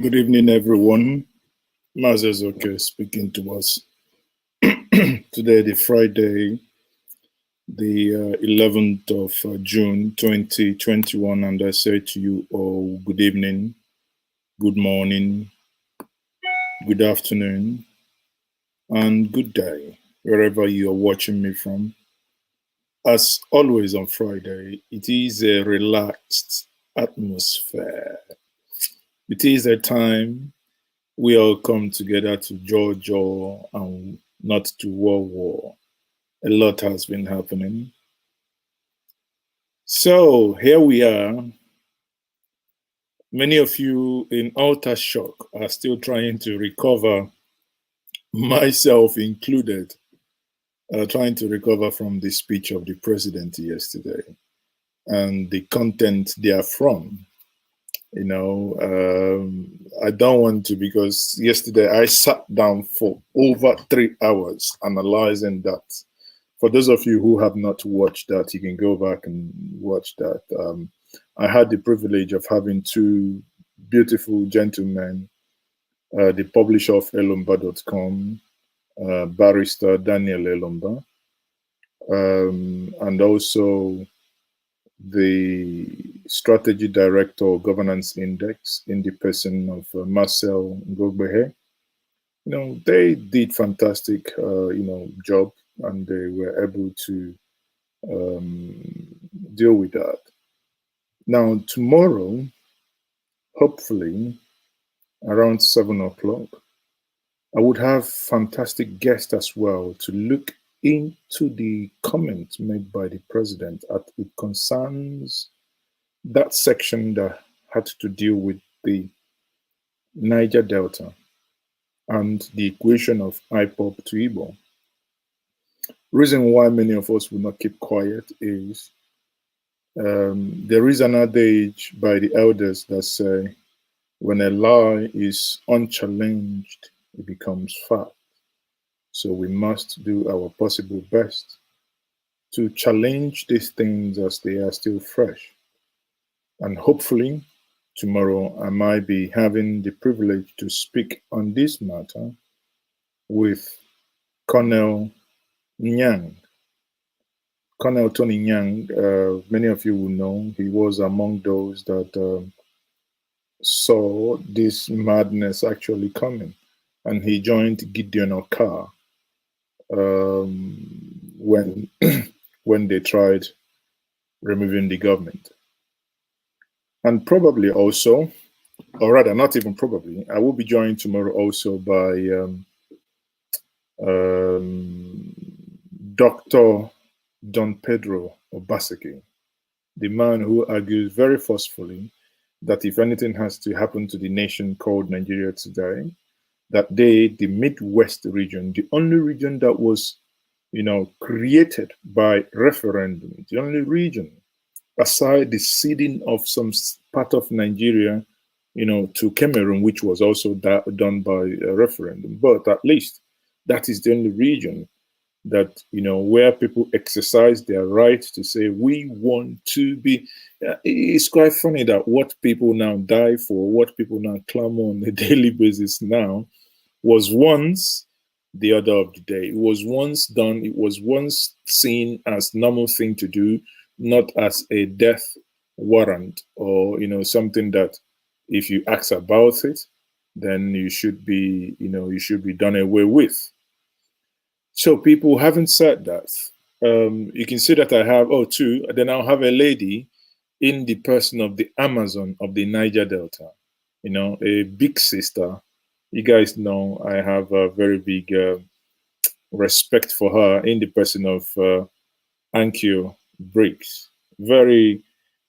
Good evening, everyone. Maazi Ezeoke speaking to us today, the Friday, the 11th of June 2021, and I say to you all good evening, good morning, good afternoon, and good day, wherever you are watching me from. As always on Friday, it is a relaxed atmosphere. It is a time we all come together to judge and not to war. A lot has been happening. So here we are. Many of you in utter shock are still trying to recover, myself included, trying to recover from the speech of the president yesterday and the content therefrom. I don't want to, because yesterday I sat down for over 3 hours analyzing that. For those of you who have not watched that, you can go back and watch that. I had the privilege of having two beautiful gentlemen, the publisher of elomba.com, barrister Daniel Elomba, and also the strategy director of Governance Index in the person of Marcel Ngogbehe. They did fantastic, job, and they were able to deal with that. Now, tomorrow, hopefully, around 7 o'clock, I would have fantastic guests as well to look into the comments made by the president as it concerns that section that had to deal with the Niger Delta and the equation of IPOP to Igbo. Reason why many of us will not keep quiet is there is an adage by the elders that say, when a lie is unchallenged, it becomes fact. So we must do our possible best to challenge these things as they are still fresh. And hopefully, tomorrow I might be having the privilege to speak on this matter with Colonel Nyang. Colonel Tony Nyang, many of you will know, he was among those that saw this madness actually coming. And he joined Gideon Okar when, when they tried removing the government. And probably also, or rather not even probably, I will be joined tomorrow also by Dr. Don Pedro Obaseki, the man who argues very forcefully that if anything has to happen to the nation called Nigeria today, that the Midwest region, the only region that was, created by referendum, the only region, aside the ceding of some part of Nigeria, to Cameroon, which was also done by a referendum, but at least that is the only region that, where people exercise their right to say, we want to be. It's quite funny that what people now die for, what people now clamor on a daily basis now, was once the order of the day. It was once done. It was once seen as normal thing to do, not as a death warrant or, something that if you ask about it, then you should be, you should be done away with. So people haven't said that. You can see that I have, then I'll have a lady in the person of the Amazon of the Niger Delta, a big sister. You guys know I have a very big respect for her in the person of Ankyo Briggs. Very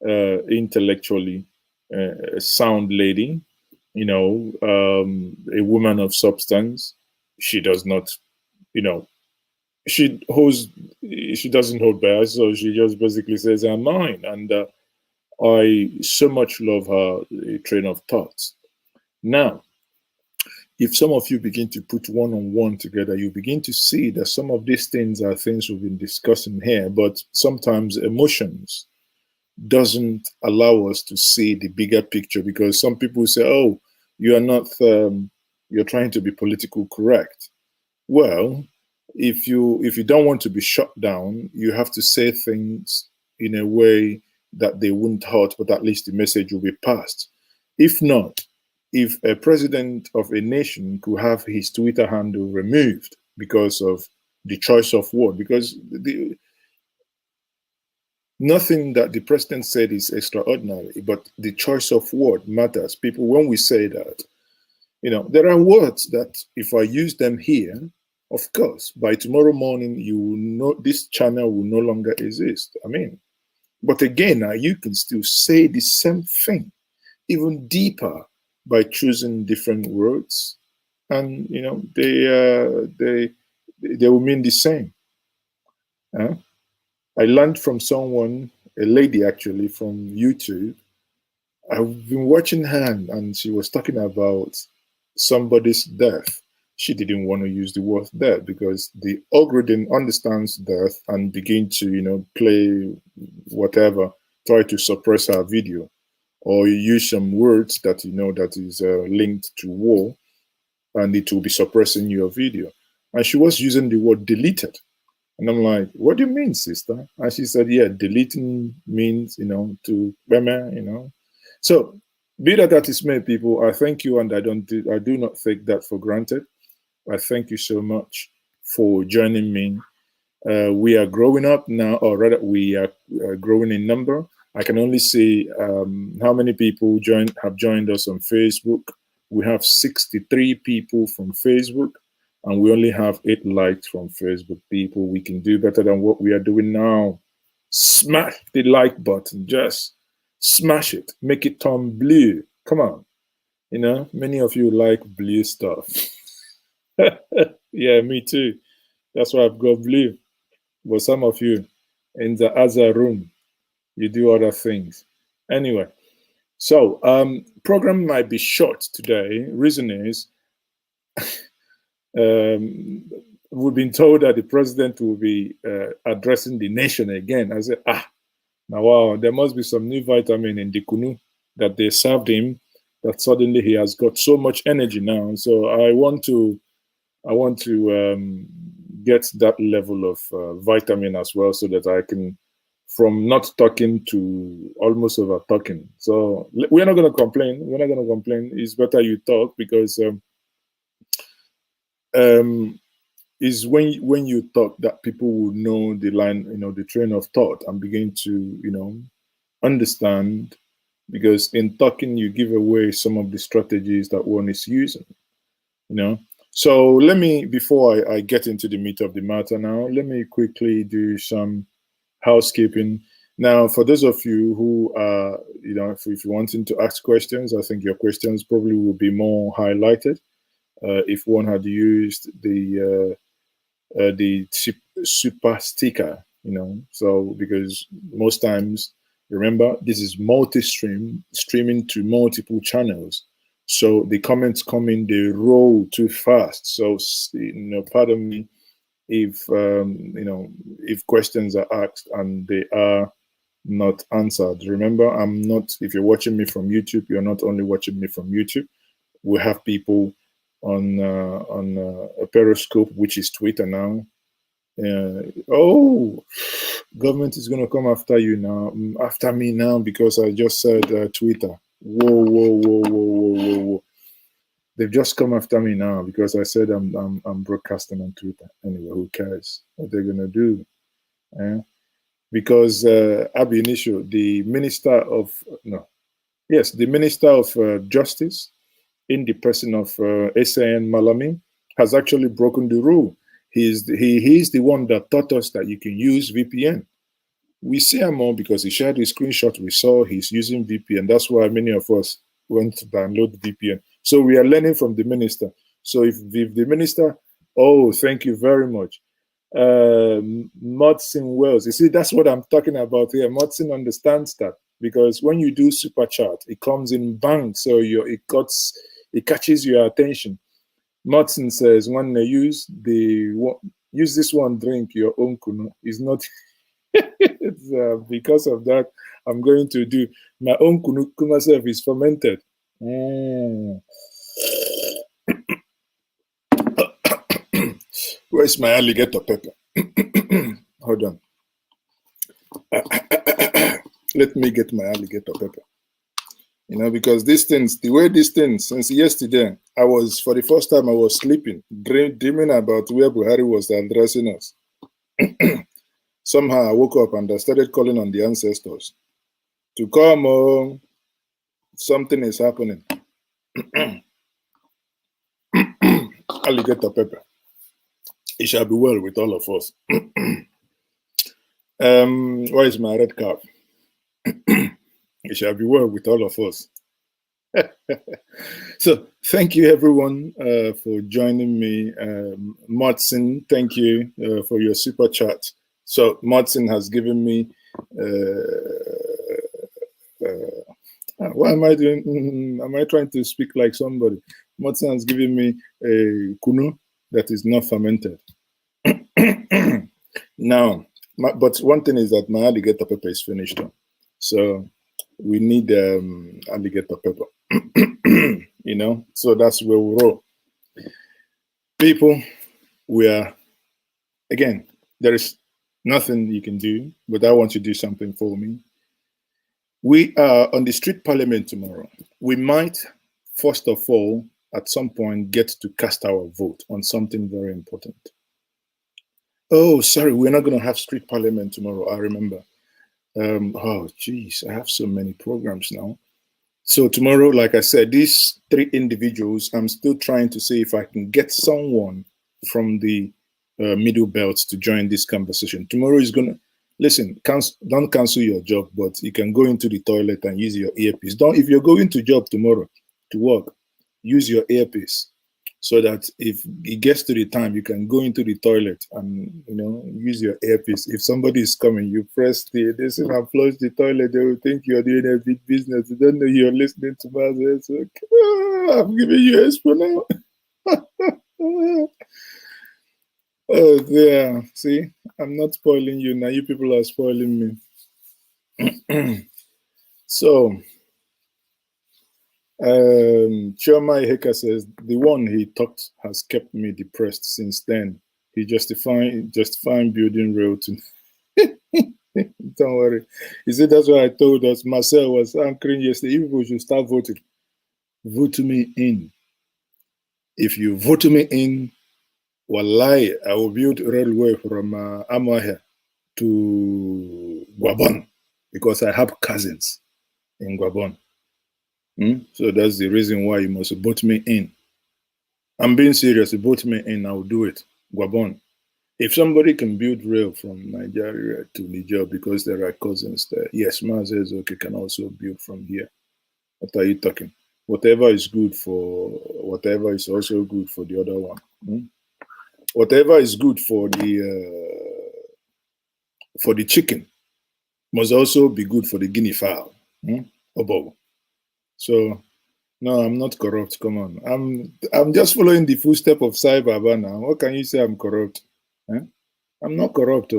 intellectually sound lady, a woman of substance. She does not, she doesn't hold back, so she just basically says, I'm mine. And I so much love her train of thoughts. Now, if some of you begin to put one-on-one together, you begin to see that some of these things are things we've been discussing here, but sometimes emotions doesn't allow us to see the bigger picture, because some people say, oh, you are not, you're trying to be political correct. Well, if you don't want to be shut down, you have to say things in a way that they wouldn't hurt, but at least the message will be passed. If not, if a president of a nation could have his Twitter handle removed because of the choice of word, because nothing that the president said is extraordinary, but the choice of word matters. People, when we say that, there are words that if I use them here, of course, by tomorrow morning, you will know this channel will no longer exist. I mean, but again, you can still say the same thing, even deeper, by choosing different words, and they will mean the same. I learned from someone, a lady actually from YouTube. I've been watching her, and she was talking about somebody's death. She didn't want to use the word death because the algorithm understands death and begin to, play whatever, try to suppress her video, or use some words that that is linked to war, and it will be suppressing your video. And she was using the word deleted. And I'm like, what do you mean, sister? And she said, yeah, deleting means, to, So, be that is made, people, I thank you, and I do not take that for granted. I thank you so much for joining me. We are growing up now, or rather, we are growing in number. I can only see how many people have joined us on Facebook. We have 63 people from Facebook, and we only have 8 likes from Facebook. People, we can do better than what we are doing now. Smash the like button. Just smash it. Make it turn blue. Come on. Many of you like blue stuff. Yeah, me too. That's why I've got blue. But some of you in the other room, you do other things. Anyway, so program might be short today. Reason is we've been told that the president will be addressing the nation again. I said, now wow, there must be some new vitamin in the kunu that they served him, that suddenly he has got so much energy now. So I want to get that level of vitamin as well, so that I can, from not talking to almost over talking. So we're not going to complain. We're not going to complain. It's better you talk, because is when you talk that people will know the line, the train of thought, and begin to, understand, because in talking, you give away some of the strategies that one is using, So let me, before I get into the meat of the matter now, let me quickly do some housekeeping. Now, for those of you who are, if you're wanting to ask questions, I think your questions probably will be more highlighted if one had used the super sticker, So because most times, remember, this is streaming to multiple channels. So the comments come in, they roll too fast. So, pardon me if, if questions are asked and they are not answered. Remember, if you're watching me from YouTube, you're not only watching me from YouTube. We have people on a Periscope, which is Twitter now. Government is going to come after you now, after me now, because I just said Twitter. Whoa. They've just come after me now because I said I'm broadcasting on Twitter. Anyway, who cares what they're going to do? Because Abi Nisho, the Minister of Justice, in the person of SAN Malami, has actually broken the rule. He's the one that taught us that you can use VPN. We see him more because he shared his screenshot. We saw he's using VPN. That's why many of us went to download VPN. So we are learning from the minister. So if the minister, thank you very much. Mudson Wells, you see, that's what I'm talking about here. Mudson understands that, because when you do super chat, it comes in bang, so it catches your attention. Mudson says, when they use this one, drink your own kunu. Is not. It's, because of that, I'm going to do my own kunu. Myself is fermented. Where's my alligator pepper? Hold on. Let me get my alligator pepper. You know, because these things, the way these things, since yesterday, for the first time, I was sleeping, dreaming about where Buhari was addressing us. Somehow I woke up and I started calling on the ancestors to come home. Something is happening. Alligator pepper. It shall be well with all of us. Where is my red cap? It shall be well with all of us. So thank you everyone for joining me. Martin, thank you for your super chat. So Martin has given me what am I doing? Am I trying to speak like somebody? Martin has given me a kunu that is not fermented. Now, but one thing is that my alligator pepper is finished. So we need alligator pepper. You know, so that's where we roll. People, again, there is nothing you can do, but I want you to do something for me. We are on the street parliament tomorrow. We might, first of all, at some point, get to cast our vote on something very important. Oh, sorry, we're not going to have street parliament tomorrow, I remember. Oh, geez, I have so many programs now. So tomorrow, like I said, these 3 individuals, I'm still trying to see if I can get someone from the middle belt to join this conversation. Tomorrow is going to, listen, don't cancel your job, but you can go into the toilet and use your earpiece. If you're going to job tomorrow to work, use your earpiece so that if it gets to the time, you can go into the toilet and, you know, use your earpiece. If somebody is coming, you press this and flush the toilet, they will think you're doing a big business. They don't know you're listening to Maazi Ezeoke. I'm giving you a spoon now. Oh, there. See, I'm not spoiling you now. You people are spoiling me. So, Chioma Iheka says, the one he talked has kept me depressed since then. He justifying building rail to... Don't worry. He said that's why I told us. Marcel was anchoring yesterday. If people should start voting, vote me in. If you vote me in, wallahi, I will build railway from Amahe to Gabon because I have cousins in Gabon. So that's the reason why you must vote me in. I'm being serious. Vote me in, I'll do it. Gabon. If somebody can build rail from Nigeria to Niger because there are cousins there, yes, Maazi Ezeoke can also build from here. What are you talking? Whatever is good for whatever is also good for the other one. Whatever is good for the chicken must also be good for the guinea fowl. Obobo. So no, I'm not corrupt. Come on. I'm just following the footsteps of Sai Baba now. What can you say I'm corrupt? I'm not corrupt.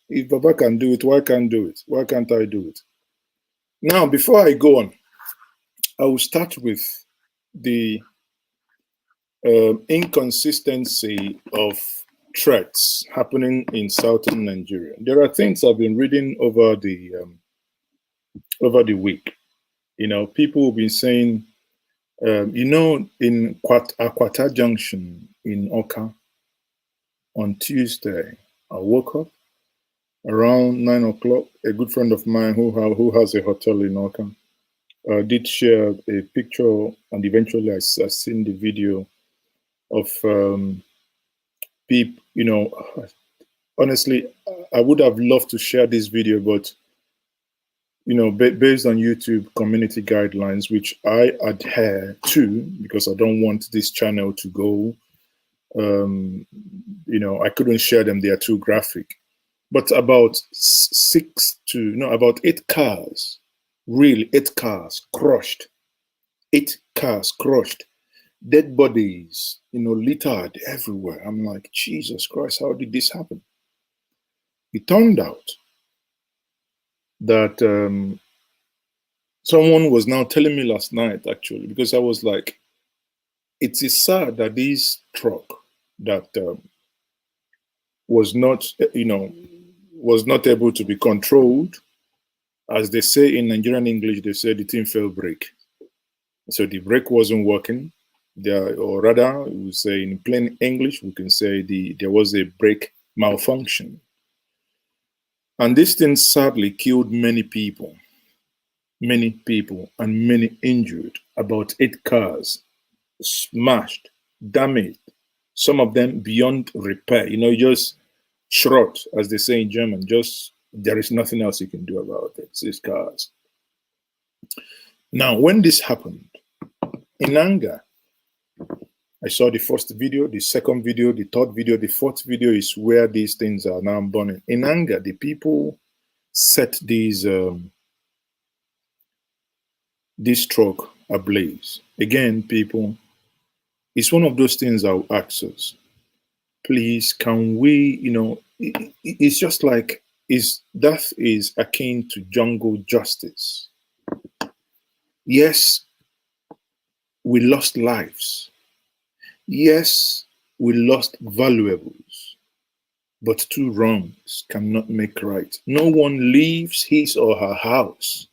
If Baba can do it, why can't do it? Why can't I do it? Now, before I go on, I will start with the inconsistency of threats happening in southern Nigeria. There are things I've been reading over the week. You know, people have been saying, you know, in Akwata Junction in Oka on Tuesday, I woke up around 9 o'clock. A good friend of mine who has a hotel in Oka did share a picture, and eventually I seen the video of people. You know, honestly, I would have loved to share this video, but you know, based on YouTube community guidelines, which I adhere to because I don't want this channel to go, you know, I couldn't share them. They are too graphic. But about 8 cars, really 8 cars crushed. 8 cars crushed. Dead bodies, you know, littered everywhere. I'm like, Jesus Christ, how did this happen? It turned out that someone was now telling me last night, actually, because I was like, it is sad that this truck that was not, was not able to be controlled. As they say in Nigerian English, they say the thing fell break. So the brake wasn't working. Or rather, we say in plain English, we can say there was a brake malfunction. And this thing sadly killed many people, and many injured. About 8 cars smashed, damaged, some of them beyond repair. Just Schrott, as they say in German, just there is nothing else you can do about it. These cars. Now, when this happened, in anger, I saw the first video, the second video, the third video, the fourth video is where these things are now burning. In anger, the people set this truck ablaze. Again, people, it's one of those things I'll ask us. Please, can we, it's just like, that is akin to jungle justice. Yes, we lost lives. Yes, we lost valuables. But 2 wrongs cannot make right. No one leaves his or her house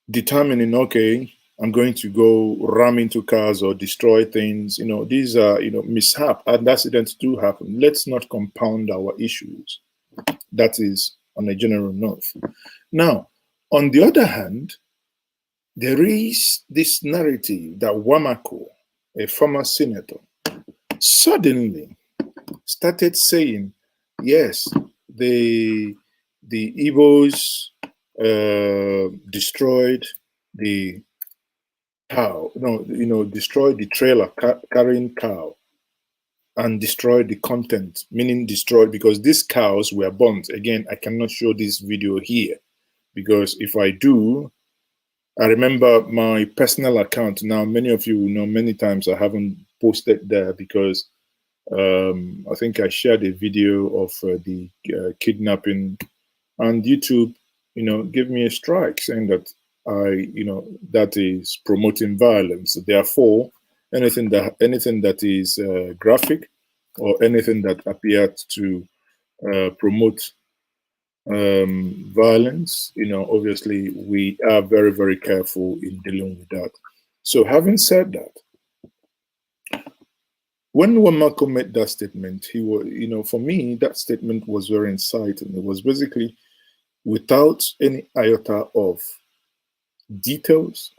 determining, okay, I'm going to go ram into cars or destroy things. These are, mishap, and accidents do happen. Let's not compound our issues. That is on a general note. Now, on the other hand, there is this narrative that Wamakus, a former senator, suddenly started saying, yes, the Igbos destroyed the cow, destroyed the trailer carrying cow and destroyed the content, meaning destroyed because these cows were burnt. Again, I cannot show this video here because if I do, I remember my personal account. Now, many of you know many times I haven't posted there because I think I shared a video of the kidnapping, and YouTube, gave me a strike saying that that is promoting violence. Therefore, anything that is graphic or anything that appeared to promote violence, obviously we are very, very careful in dealing with that. So having said that, when Wamakus made that statement, he was, for me, that statement was very inciting. It was basically without any iota of details,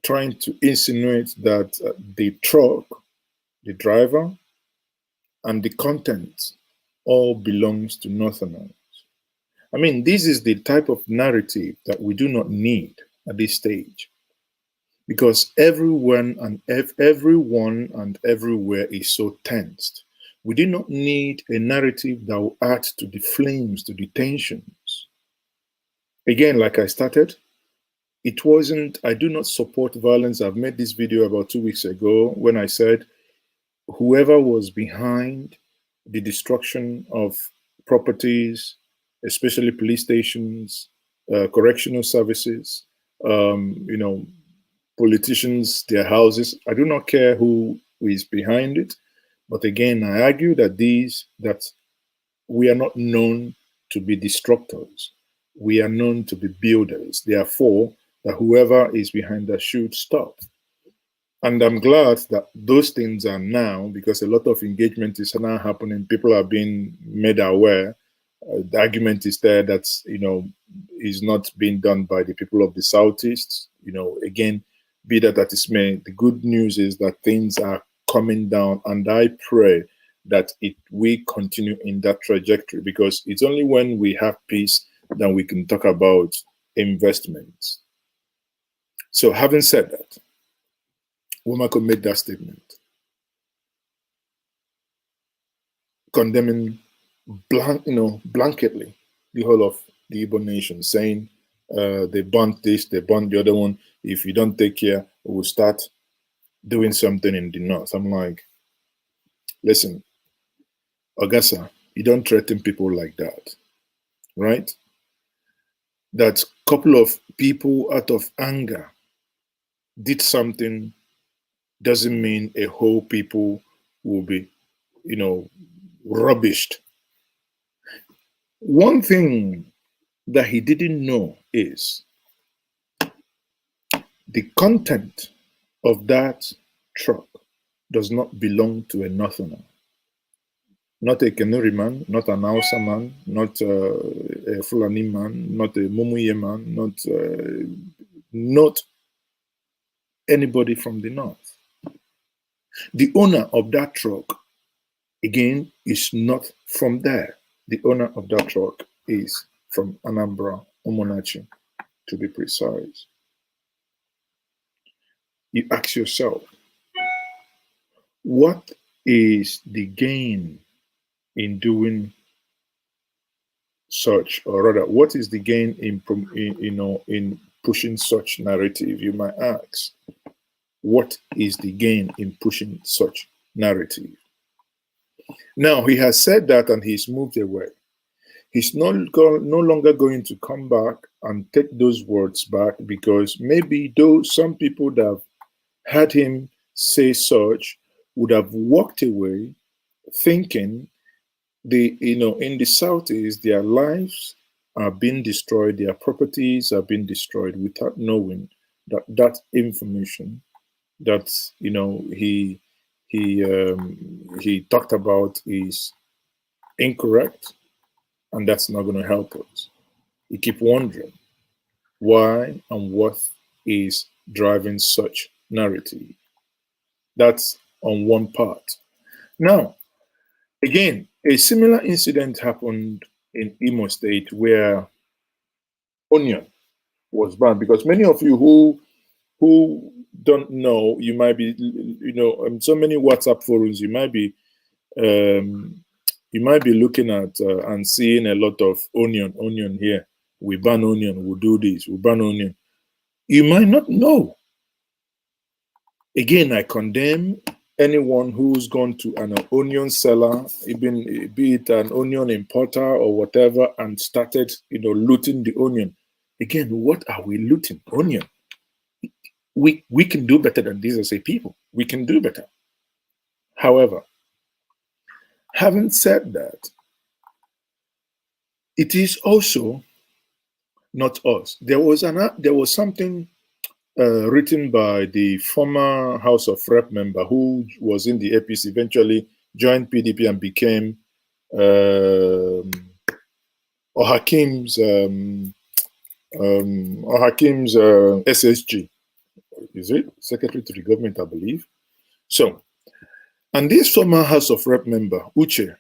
trying to insinuate that the truck, the driver, and the content all belongs to Northerners. I mean, this is the type of narrative that we do not need at this stage, because everyone and everywhere is so tensed. We do not need a narrative that will add to the flames, to the tensions. Again, like I started, it wasn't, I do not support violence. I've made this video about 2 weeks ago when I said whoever was behind the destruction of properties, especially police stations, correctional services, politicians, their houses. I do not care who is behind it. But again, I argue that that we are not known to be destructors. We are known to be builders. Therefore, that whoever is behind that should stop. And I'm glad that those things are now, because a lot of engagement is now happening. People are being made aware. The argument is there that, is not being done by the people of the Southeast. Again, be that is may, the good news is that things are coming down, and I pray that we continue in that trajectory, because it's only when we have peace that we can talk about investments. So having said that, Wamakus made that statement, condemning blanketly the whole of the Igbo nation, saying they burnt this, they burnt the other one. If you don't take care, we'll start doing something in the north. I'm like, listen, Augusta, you don't threaten people like that, right? That couple of people out of anger did something doesn't mean a whole people will be, rubbished. One thing that he didn't know is the content of that truck does not belong to a northerner. Not a Kanuri man, not an Hausa man, not a Fulani man, not a Mumuye man, not anybody from the north. The owner of that truck, again, is not from there. The owner of that truck is from Anambra, Omonachi, to be precise. You ask yourself, what is the gain in doing such, or rather, what is the gain in pushing such narrative? You might ask, what is the gain in pushing such narrative? Now he has said that and he's moved away. He's no longer going to come back and take those words back, because maybe some people that have heard him say such would have walked away thinking in the Southeast, their lives are being destroyed, their properties are being destroyed, without knowing that information that he talked about is incorrect, and that's not going to help us. You keep wondering why and what is driving such narrative. That's on one part. Now, again, a similar incident happened in Imo State where onion was banned, because many of you who don't know, you might be, so many WhatsApp forums, you might be looking at and seeing a lot of onion here. We ban onion, we do this, we ban onion. You might not know. Again, I condemn anyone who's gone to an onion seller, even be it an onion importer or whatever, and started, looting the onion. Again, what are we looting? Onion. We can do better than this as a people. We can do better. However, having said that, it is also not us. There was something written by the former House of Rep member who was in the APC, eventually joined PDP and became Ohakim's SSG. Is it Secretary to the Government, I believe? So, and this former House of Rep member, Uche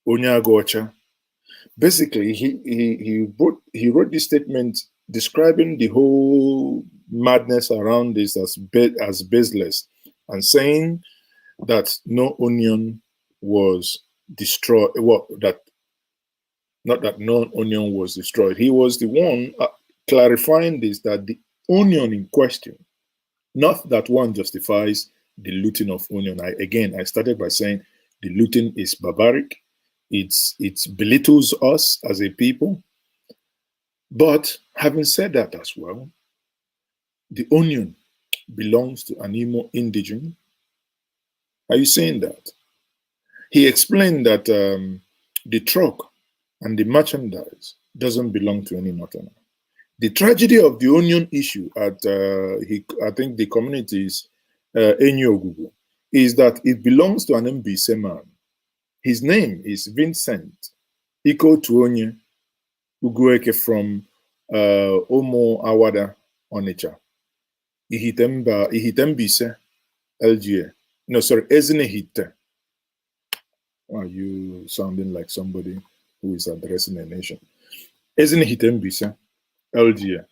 Onyagocha, basically he wrote this statement describing the whole madness around this as baseless, and saying that no onion was destroyed. Well, not that no onion was destroyed. He was the one clarifying this, that the onion in question, not that one justifies the looting of onion. I started by saying the looting is barbaric. It belittles us as a people. But having said that as well, the onion belongs to an Imo indigene. Are you saying that? He explained that the truck and the merchandise doesn't belong to any northerner. The tragedy of the onion issue at I think the community's Enyogugu is that it belongs to an Mbise man. His name is Vincent Iko Tuonye Ugueke from Omo Awada, Onitsha. Ihitembise LGA. No, sorry, Ezinehite. Are you sounding like somebody who is addressing a nation? Ezinehitembise LGA.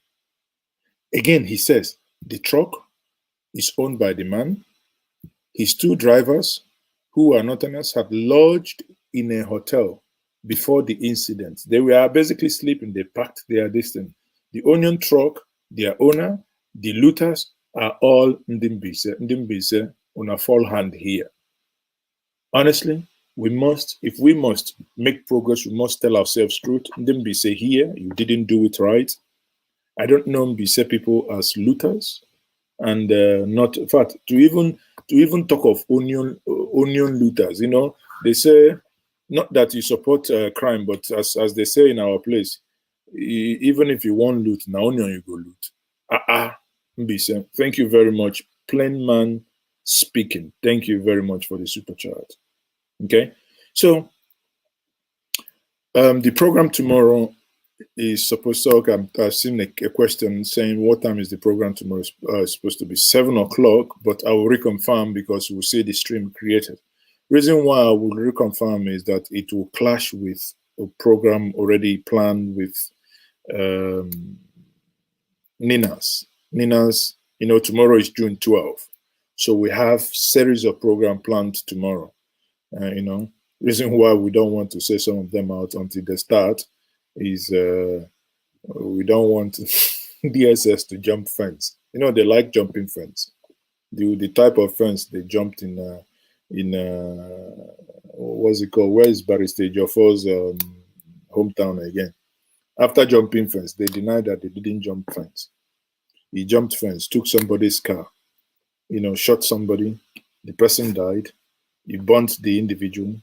Again, he says the truck is owned by the man. His two drivers, who are northerners, had lodged in a hotel before the incident. They were basically sleeping. They packed their distance. The onion truck, their owner, the looters are all Ndimbise. Ndimbise on a full hand here. Honestly, if we must make progress, we must tell ourselves truth. Ndimbise here, you didn't do it right. I don't know Mbise people as looters, and not, in fact, to even talk of onion looters. They say not that you support crime, but as they say in our place, even if you want loot, now only you go loot. Mbise, thank you very much. Plain man speaking. Thank you very much for the super chat. Okay, so the program tomorrow is supposed to. Okay, I've seen a question saying what time is the program tomorrow? It's supposed to be 7 o'clock, but I will reconfirm because we'll see the stream created. Reason why I will reconfirm is that it will clash with a program already planned with Nina's. Nina's, tomorrow is June 12th. So we have series of program planned tomorrow. Reason why we don't want to say some of them out until they start is we don't want DSS to jump fence. They like jumping fence. The type of fence they jumped in what's it called? Where is Barrister Jofo's hometown again? After jumping fence, they denied that they didn't jump fence. He jumped fence, took somebody's car, shot somebody. The person died. You burnt the individual.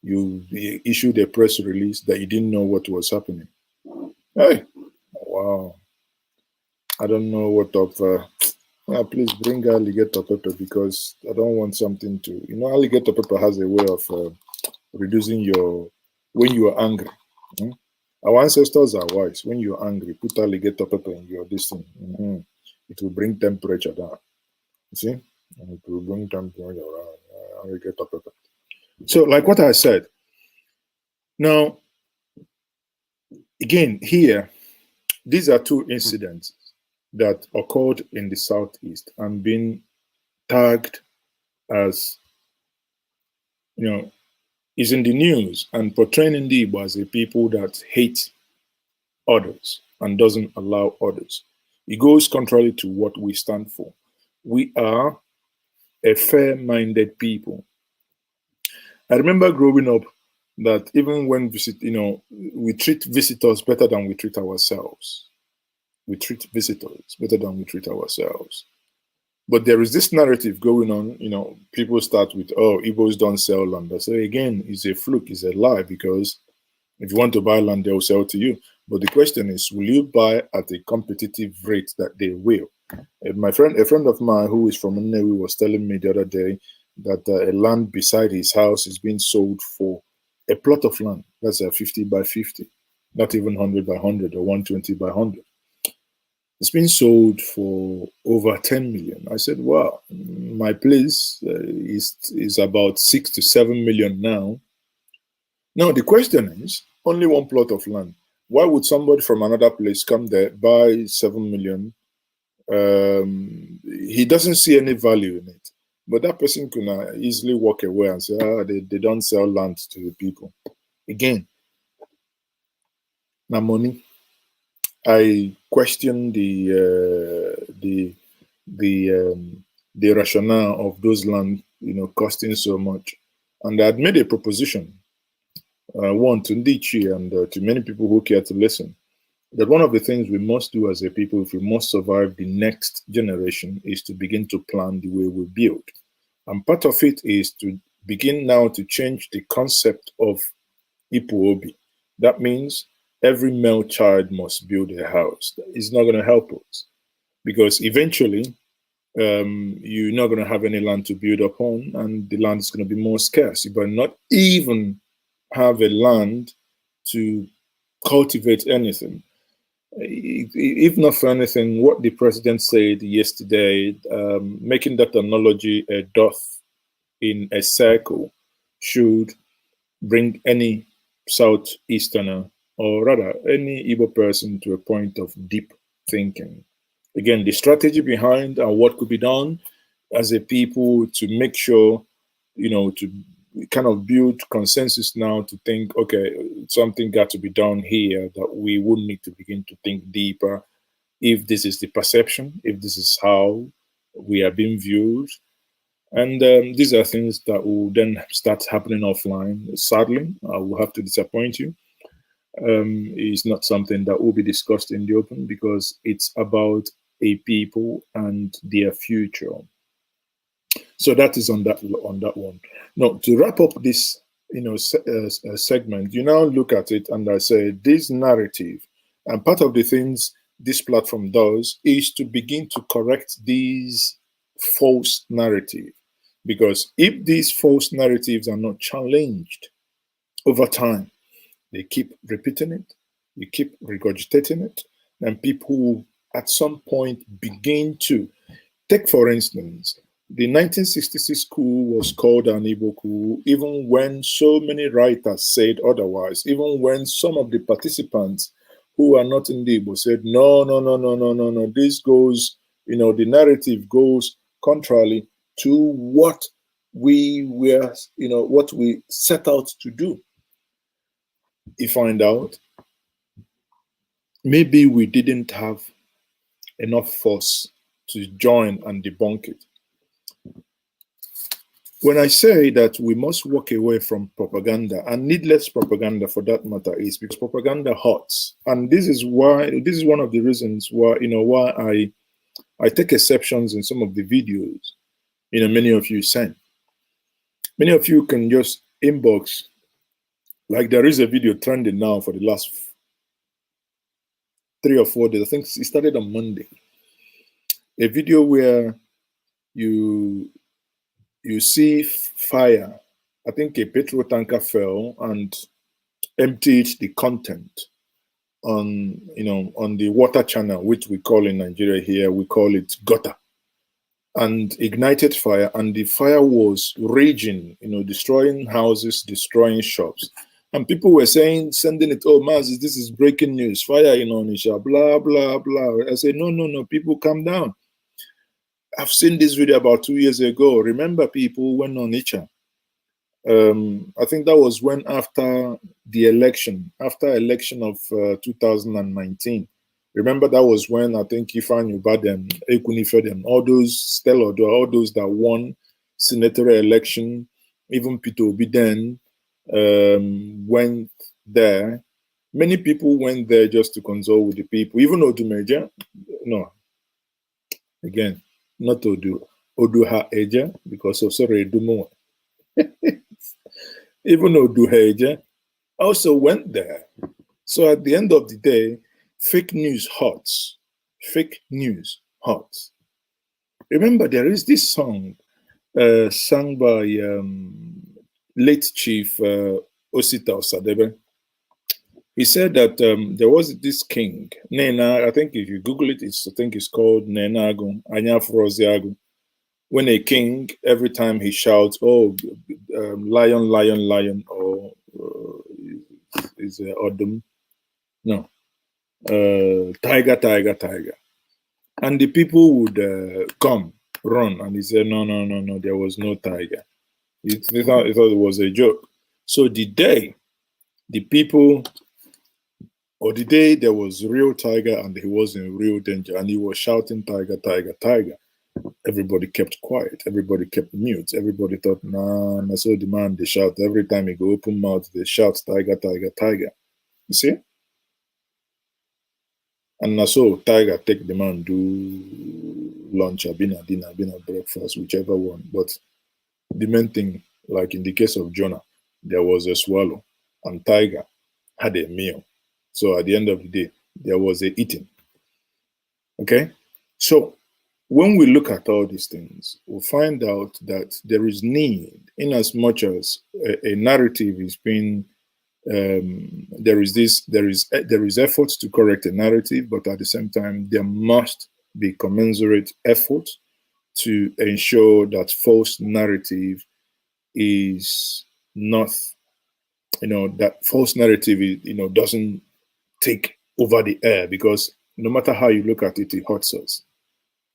You issued a press release that you didn't know what was happening. Hey, wow. I don't know what of. Please bring alligator pepper because I don't want something to. Alligator pepper has a way of reducing when you are angry. Our ancestors are wise. When you're angry, put alligator pepper in your distance. It will bring temperature down. You see? It will bring temperature down. Alligator pepper. So, like what I said, now, again, here, these are two incidents that occurred in the Southeast and been tagged as, is in the news and portraying the Igbo as a people that hate others and doesn't allow others. It goes contrary to what we stand for. We are a fair-minded people. I remember growing up that even when we treat visitors better than we treat ourselves. We treat visitors better than we treat ourselves. But there is this narrative going on, people start with, oh, Igbos don't sell land. I say, again, it's a fluke, it's a lie, because if you want to buy land, they'll sell to you. But the question is, will you buy at a competitive rate that they will? A friend of mine who is from Nnewi was telling me the other day that a land beside his house is being sold for a plot of land. That's a 50 by 50, not even 100 by 100 or 120 by 100. It's been sold for over 10 million. I said, wow, my place is about 6 to 7 million now. Now, the question is, only one plot of land. Why would somebody from another place come there, buy 7 million? He doesn't see any value in it. But that person can easily walk away and say, they don't sell land to the people. Again, now money. I question the rationale of those land, costing so much. And I had made a proposition, one to Ndichi and to many people who care to listen, that one of the things we must do as a people, if we must survive the next generation, is to begin to plan the way we build. And part of it is to begin now to change the concept of Ipuobi. That means every male child must build a house. It's not going to help us because eventually you're not going to have any land to build upon and the land is going to be more scarce. You might not even have a land to cultivate anything. If not for anything, what the president said yesterday, making that analogy a dot in a circle should bring any Southeasterner, or rather any Igbo person, to a point of deep thinking. Again, the strategy behind and what could be done as a people to make sure, to kind of build consensus now to think, okay, something got to be done here, that we would need to begin to think deeper if this is the perception, if this is how we are being viewed. And these are things that will then start happening offline. Sadly, I will have to disappoint you. It's not something that will be discussed in the open because it's about a people and their future. So that is on that one. Now, to wrap up this segment, you now look at it and I say this narrative, and part of the things this platform does is to begin to correct these false narrative, because if these false narratives are not challenged over time, they keep repeating it, you keep regurgitating it, and people will at some point begin to take, for instance, the 1966 coup was called an Igbo coup, even when so many writers said otherwise, even when some of the participants who are not in the Igbo said, no, no, no, no, no, no, no, this goes, the narrative goes contrary to what we were, what we set out to do. You find out, maybe we didn't have enough force to join and debunk it. When I say that we must walk away from propaganda, and needless propaganda for that matter, is because propaganda hurts. And this is one of the reasons why, why I take exceptions in some of the videos, many of you send. Many of you can just inbox, like there is a video trending now for the last 3 or 4 days. I think it started on Monday. A video where you see fire. I think a petrol tanker fell and emptied the content on the water channel, which we call in Nigeria here, we call it gutter, and ignited fire, and the fire was raging, destroying houses, destroying shops. And people were sending it, oh, Maazi, this is breaking news, fire in Onisha, blah, blah, blah. I said, no, people calm down. I've seen this video about 2 years ago. Remember, people went on Onitsha. I think that was when after election of 2019. Remember, that was when I think Ifeanyi Ubadem, Ekunifedem, all those all those that won senatorial election, even Peter Obi then went there. Many people went there just to consult with the people. Even Odumeja, no, again, not Oduha Eja, because of sorry, Edumo. Even Oduha Eja also went there. So at the end of the day, fake news hurts. Fake news hurts. Remember, there is this song sung by late Chief Osita Osadebe. He said that there was this king, Nena, I think if you Google it, I think it's called Nenago, Anyafroziago. When a king, every time he shouts, oh, lion, lion, lion, or is Odom? No. Tiger, tiger, tiger. And the people would come, run, and he said, no, there was no tiger. He thought it was a joke. So the day the people, or the day there was real tiger and he was in real danger and he was shouting tiger, tiger, tiger, everybody kept quiet. Everybody kept mute. Everybody thought, nah, so the man, they shout. Every time he go open mouth, they shout tiger, tiger, tiger. You see? And so tiger take the man do lunch, dinner, breakfast, whichever one. But the main thing, like in the case of Jonah, there was a swallow and tiger had a meal. So at the end of the day, there was a eating. Okay? So when we look at all these things, we'll find out that there is need, in as much as a narrative is being there is effort to correct a narrative, but at the same time, there must be commensurate effort to ensure that false narrative is not, that false narrative, doesn't take over the air, because no matter how you look at it, it hurts us.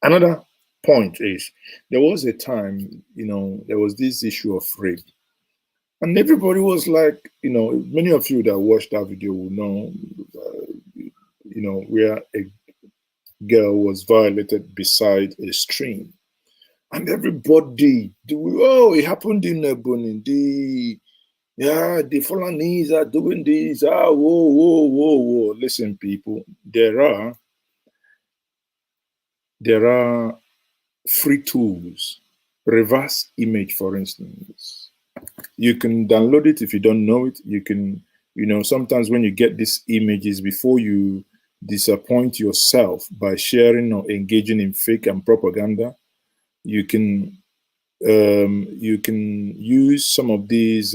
Another point is, there was a time, there was this issue of rape. And everybody was like, many of you that watched that video will know, where a girl was violated beside a stream. And everybody, it happened in Burundi. Yeah, the Fulanese are doing this. Whoa. Listen, people, there are free tools. Reverse image, for instance. You can download it if you don't know it. You can, sometimes when you get these images, before you disappoint yourself by sharing or engaging in fake and propaganda, you can use some of these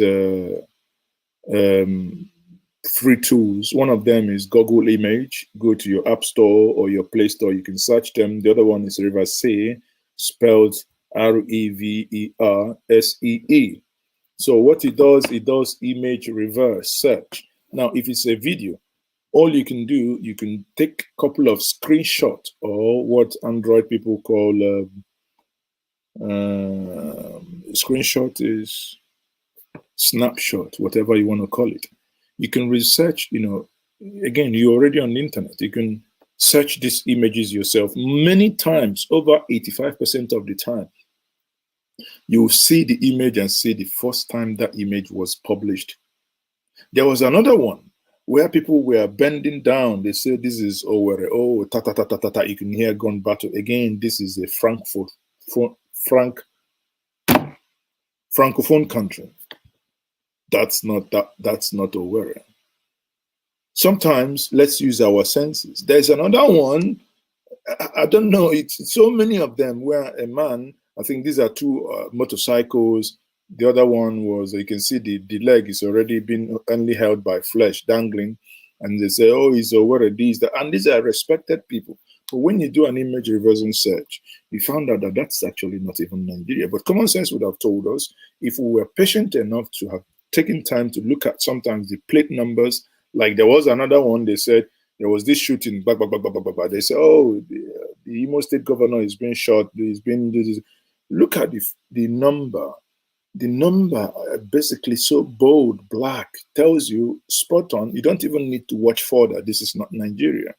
free tools. One of them is Google Image. Go to your App Store or your Play Store. You can search them. The other one is Reverse, spelled REVERSEE. So what it does image reverse search. Now, if it's a video, all you can do, you can take a couple of screenshots, or what Android people call screenshot is snapshot, whatever you want to call it. You can research, again, you're already on the internet. You can search these images yourself many times, over 85% of the time. You will see the image and see the first time that image was published. There was another one where people were bending down. They say this is oh, ta ta ta ta ta ta. You can hear gun battle. Again, this is a francophone country. That's not Owerri. Sometimes let's use our senses. There's another one. I don't know. It's so many of them where a man, I think these are two motorcycles. The other one was, you can see the leg is already been only held by flesh dangling. And they say, oh, he's over these, that. And these are respected people. But when you do an image reversing search, you found out that that's actually not even Nigeria. But common sense would have told us, if we were patient enough to have taken time to look at sometimes the plate numbers, like there was another one, they said, there was this shooting, they said, oh, the Imo State governor is being shot, he's been, look at the number. The number, basically so bold, black, tells you spot on. You don't even need to watch further. This is not Nigeria.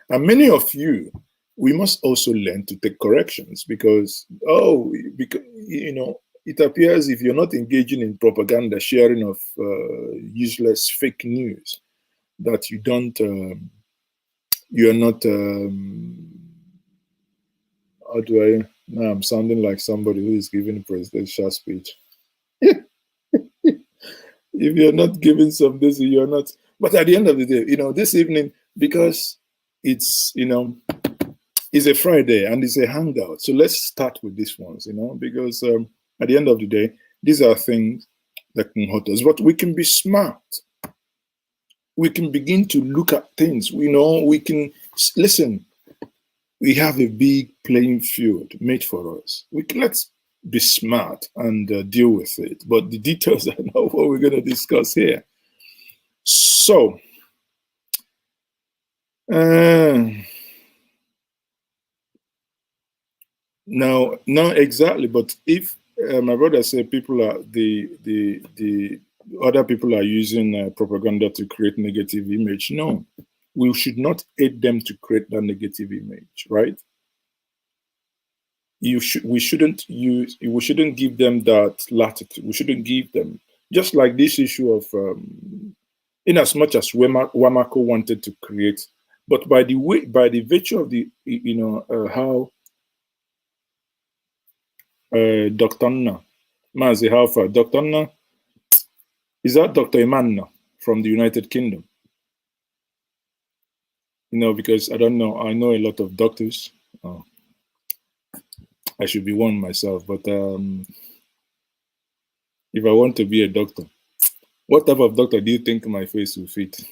And many of you, we must also learn to take corrections because it appears if you're not engaging in propaganda, sharing of useless fake news, that you don't, you're not, how do I, now I'm sounding like somebody who is giving a presidential speech. If you're not giving some this, you're not. But at the end of the day, this evening, because it's, it's a Friday and it's a hangout. So let's start with these ones, because at the end of the day, these are things that can hurt us. But we can be smart. We can begin to look at things. We can, listen, we have a big playing field made for us. Let's be smart and deal with it. But the details are not what we're going to discuss here. So, now, not exactly, but if my brother said people are the other people are using propaganda to create negative image, no, we should not aid them to create that negative image, right? We shouldn't give them that latitude. We shouldn't give them, just like this issue of in as much as Wamakus wanted to create, but by the virtue of the how Dr. Nna, Maazi, how far? Dr. Nna, is that Dr. Imanna from the United Kingdom? Because I don't know. I know a lot of doctors. Oh, I should be one myself, but if I want to be a doctor, what type of doctor do you think my face will fit?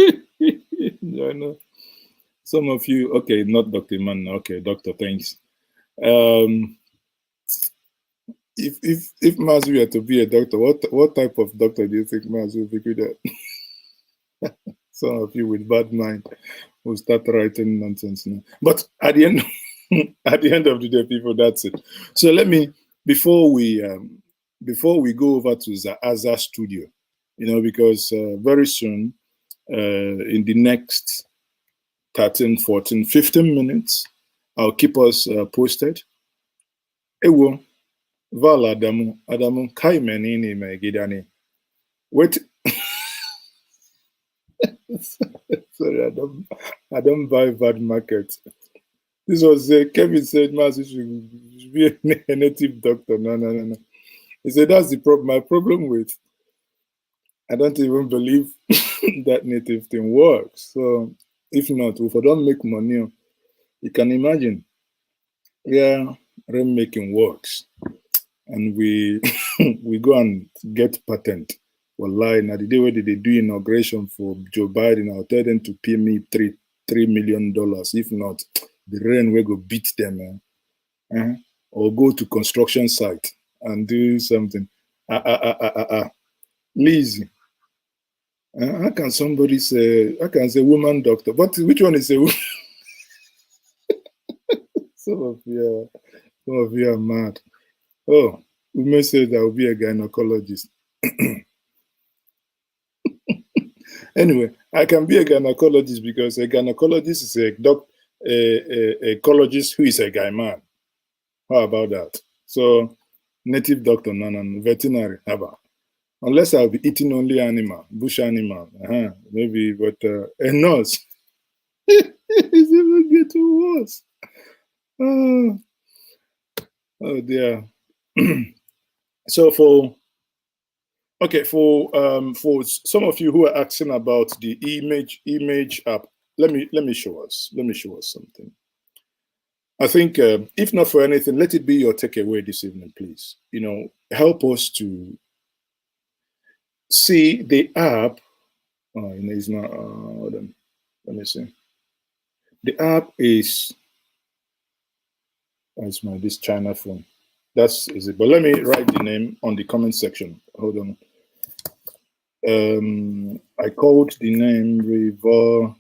I know. Some of you, okay, not Dr. Imanna, okay, doctor, thanks. If Maazi were to be a doctor, what type of doctor do you think Maazi would be good at? Some of you with bad mind will start writing nonsense now. But at the end, of the day, people, that's it. So let me, before we go over to Zaza studio, because very soon, in the next 13, 14, 15 minutes, I'll keep us posted. Ewo, Val Adamu, Kaimenini Megidani. Wait. Sorry, I don't buy bad markets. This was Kevin said Maazi should be a native doctor. No. He said, that's the problem. My problem with, I don't even believe that native thing works. So if not, if I don't make money, you can imagine, yeah, rent making works. And we we go and get patent. Wallahi, now the day where they do inauguration for Joe Biden, I'll tell them to pay me $3 million. If not, the rain will go beat them. Or go to construction site and do something. Lazy. How can somebody say, I can say woman doctor, but which one is a woman? Some of you are mad. Oh, we may say that will be a gynecologist. Anyway, I can be a gynecologist because a gynecologist is a ecologist who is a guy man. How about that? So, native doctor, no, veterinary, how about? Unless I'll be eating only animal, bush animal, maybe, but a nurse. It's even getting worse. Oh dear. So for some of you who are asking about the image app, let me show us something. I think if not for anything, let it be your takeaway this evening, please. Help us to see the app. Oh, it's not. Hold on. Let me see. The app is. It's this China phone. That's easy. But let me write the name on the comment section. Hold on. I called the name River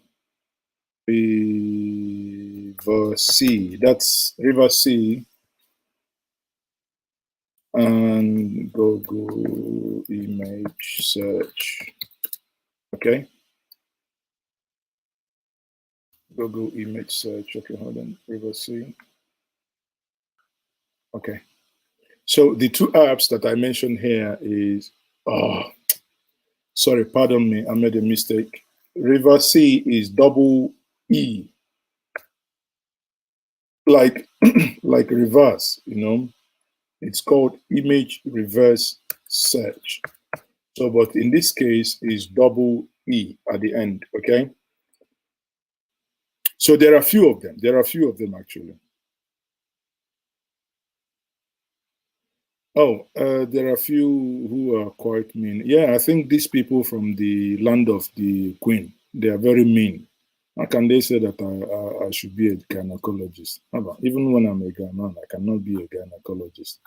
C. That's River C. And Google image search. Okay. Google image search. Okay, hold on. River C. Okay. So the two apps that I mentioned here is, sorry, pardon me, I made a mistake. River C is double E. Like like reverse, It's called image reverse search. So, but in this case is double E at the end, okay? So there are a few of them. There are a few of them actually. Oh, there are a few who are quite mean. Yeah, I think these people from the land of the Queen, they are very mean. How can they say that I should be a gynecologist? Even when I'm a Ghanaian, I cannot be a gynecologist.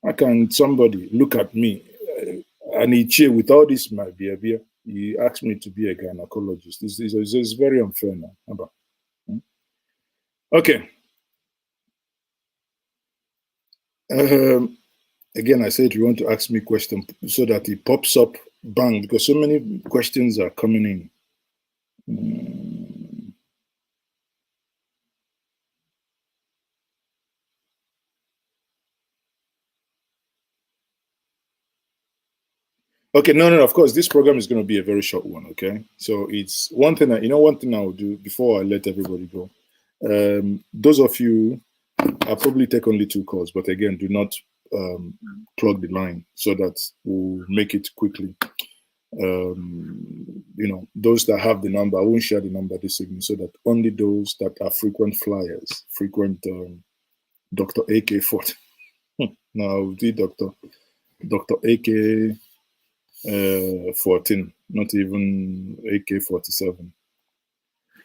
How can somebody look at me and he cheer with all this my behavior? He asked me to be a gynecologist. It's very unfair now. Okay. Again, I said you want to ask me questions so that it pops up, bang, because so many questions are coming in. Okay, no, of course, this program is going to be a very short one, okay? So it's one thing I will do before I let everybody go. Those of you, I'll probably take only 2 calls, but again, do not plug the line so that we'll make it quickly. Those that have the number, I won't share the number this evening so that only those that are frequent flyers, frequent Dr. AK-40. No, the Dr. AK 14, not even AK-47.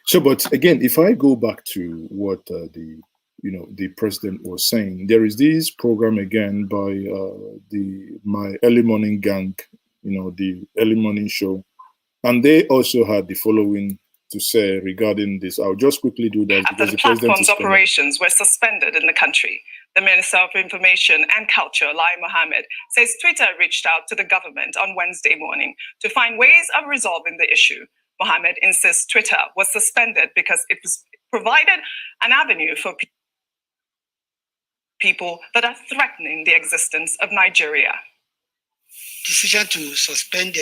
So, but again, if I go back to what the president was saying, there is this program again by my early morning gang, the early morning show, and they also had the following to say regarding this. I'll just quickly do that because the platform's operations were suspended in the country. The Minister of Information and Culture, Lai Mohammed, says Twitter reached out to the government on Wednesday morning to find ways of resolving the issue. Mohammed insists Twitter was suspended because it was provided an avenue for people that are threatening the existence of Nigeria. Decision to suspend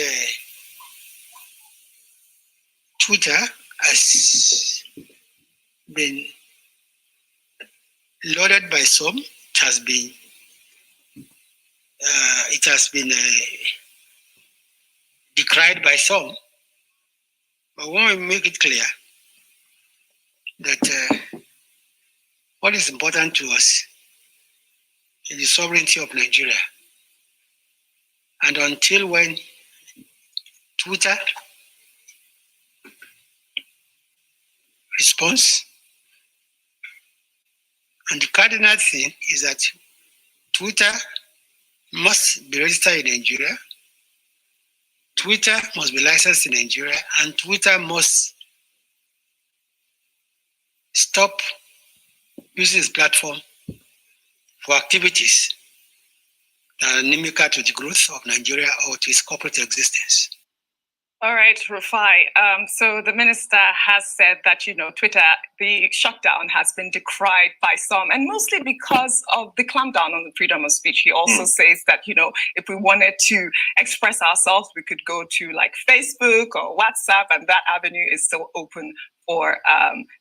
Twitter has been lauded by some. It has been it has been decried by some. But we want to make it clear that what is important to us is the sovereignty of Nigeria. And until when Twitter responds, and the cardinal thing is that Twitter must be registered in Nigeria, Twitter must be licensed in Nigeria, and Twitter must stop using its platform for activities that are inimical to the growth of Nigeria or to its corporate existence. All right, Rufai. So the minister has said that, Twitter, the shutdown has been decried by some, and mostly because of the clampdown on the freedom of speech. He also says that, if we wanted to express ourselves, we could go to like Facebook or WhatsApp, and that avenue is still open for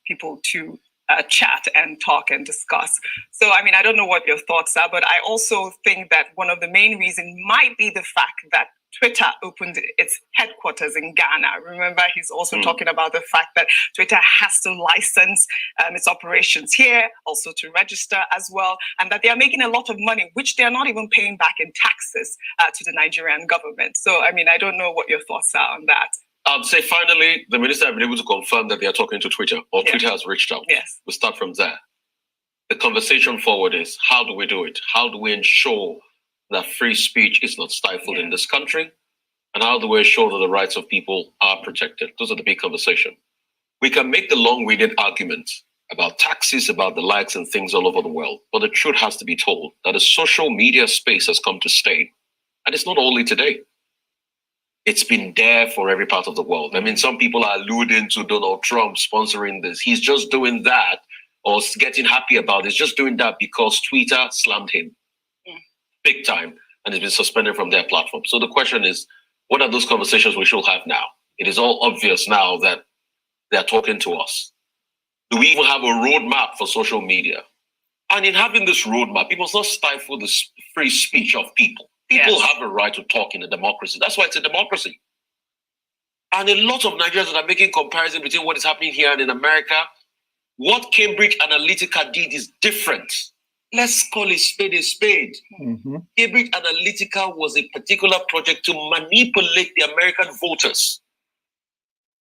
people to chat and talk and discuss. So, I don't know what your thoughts are, but I also think that one of the main reasons might be the fact that Twitter opened its headquarters in Ghana. Remember, he's also talking about the fact that Twitter has to license its operations here, also to register as well, and that they are making a lot of money, which they're not even paying back in taxes to the Nigerian government. So, I don't know what your thoughts are on that. I'd say finally, the minister has been able to confirm that they are talking to Twitter, or Twitter has reached out. Yes. We'll start from there. The conversation forward is, how do we do it? How do we ensure that free speech is not stifled in this country? And how do we ensure that the rights of people are protected? Those are the big conversation. We can make the long-winded argument about taxes, about the likes and things all over the world, but the truth has to be told that the social media space has come to stay. And it's not only today. It's been there for every part of the world. Some people are alluding to Donald Trump sponsoring this. He's just doing that or getting happy about it. He's just doing that because Twitter slammed him big time and has been suspended from their platform. So the question is, what are those conversations we should have now? It is all obvious now that they are talking to us. Do we even have a roadmap for social media? And in having this roadmap, we must not stifle the free speech of people. People have a right to talk in a democracy. That's why it's a democracy. And a lot of Nigerians that are making comparison between what is happening here and in America, what Cambridge Analytica did is different. Let's call it spade a spade. Cambridge Analytica was a particular project to manipulate the American voters.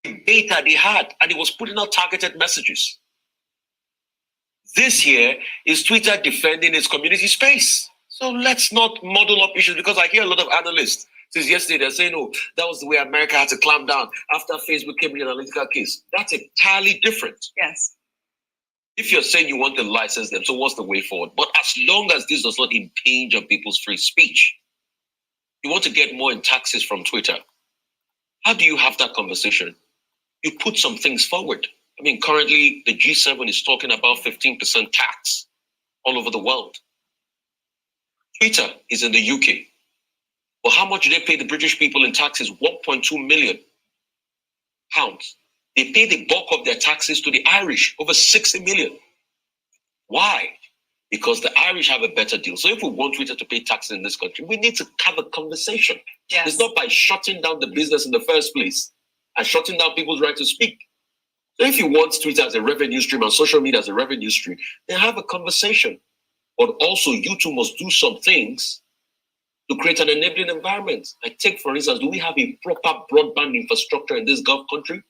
The data they had, and it was putting out targeted messages. This year is Twitter defending its community space. So let's not muddle up issues, because I hear a lot of analysts since yesterday, they're saying, oh, that was the way America had to clamp down after Facebook Cambridge Analytica case. That's entirely different. Yes. If you're saying you want to license them, so what's the way forward? But as long as this does not impinge on people's free speech, you want to get more in taxes from Twitter. How do you have that conversation? You put some things forward. Currently the G7 is talking about 15% tax all over the world. Twitter is in the UK. Well, how much do they pay the British people in taxes? 1.2 million pounds. They pay the bulk of their taxes to the Irish, over 60 million. Why? Because the Irish have a better deal. So if we want Twitter to pay taxes in this country, we need to have a conversation. Yes. It's not by shutting down the business in the first place and shutting down people's right to speak. So if you want Twitter as a revenue stream and social media as a revenue stream, then have a conversation. But also, you too must do some things to create an enabling environment. Like, take, for instance, do we have a proper broadband infrastructure in this Gulf country?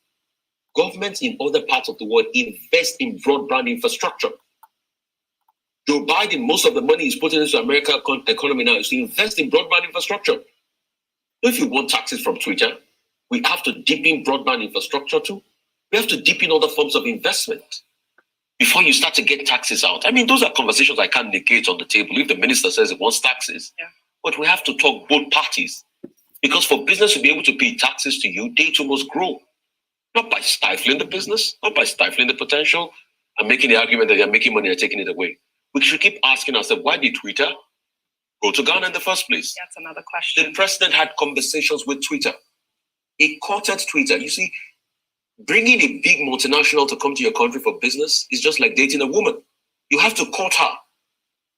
Governments in other parts of the world invest in broadband infrastructure. Joe Biden, most of the money he's putting into the American economy now is to invest in broadband infrastructure. So if you want taxes from Twitter, we have to deepen broadband infrastructure too. We have to deepen other forms of investment before you start to get taxes out. Those are conversations I can't negate on the table. If the minister says he wants taxes, but we have to talk both parties. Because for business to be able to pay taxes to you, they too must grow. Not by stifling the business, not by stifling the potential and making the argument that they're making money and taking it away. We should keep asking ourselves, why did Twitter go to Ghana in the first place? That's another question. The president had conversations with Twitter. He courted Twitter. You see, bringing a big multinational to come to your country for business is just like dating a woman. You have to court her.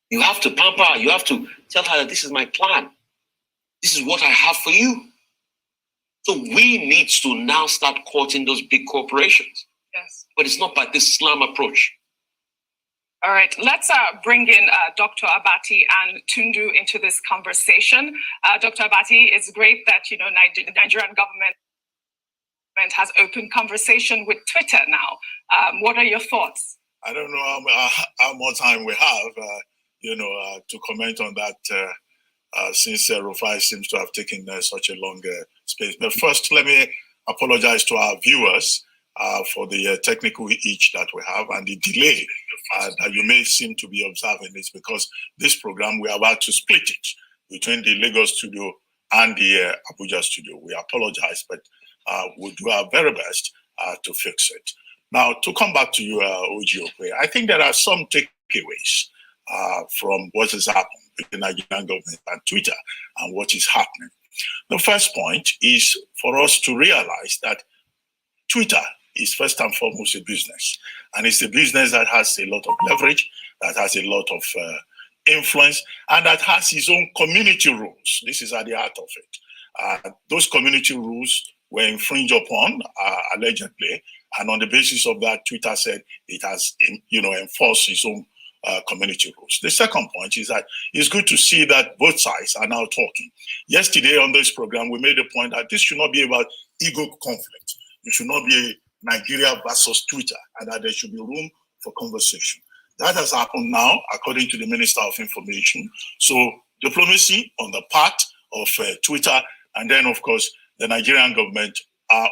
You have to pamper her. You have to tell her that this is my plan. This is what I have for you. So we need to now start courting those big corporations. Yes. But it's not by this slam approach. All right, let's bring in Dr. Abati and Tundu into this conversation. Dr. Abati, it's great that the Nigerian government has open conversation with Twitter now. What are your thoughts? I don't know how much time we have, to comment on that. Since Rufai seems to have taken such a long space. But first, let me apologize to our viewers for the technical hitch that we have and the delay that you may seem to be observing. It's because this program, we are about to split it between the Lagos studio and the Abuja studio. We apologize, but we'll do our very best to fix it. Now, to come back to you, Ezeoke, I think there are some takeaways from what has happened between the Nigerian government and Twitter and what is happening. The first point is for us to realize that Twitter is first and foremost a business. And it's a business that has a lot of leverage, that has a lot of influence, and that has its own community rules. This is at the heart of it. Those community rules were infringed upon, allegedly, and on the basis of that, Twitter said it has enforced its own community rules. The second point is that it's good to see that both sides are now talking. Yesterday on this program, we made the point that this should not be about ego conflict. It should not be Nigeria versus Twitter, and that there should be room for conversation. That has happened now, according to the Minister of Information. So diplomacy on the part of Twitter, and then, of course, the Nigerian government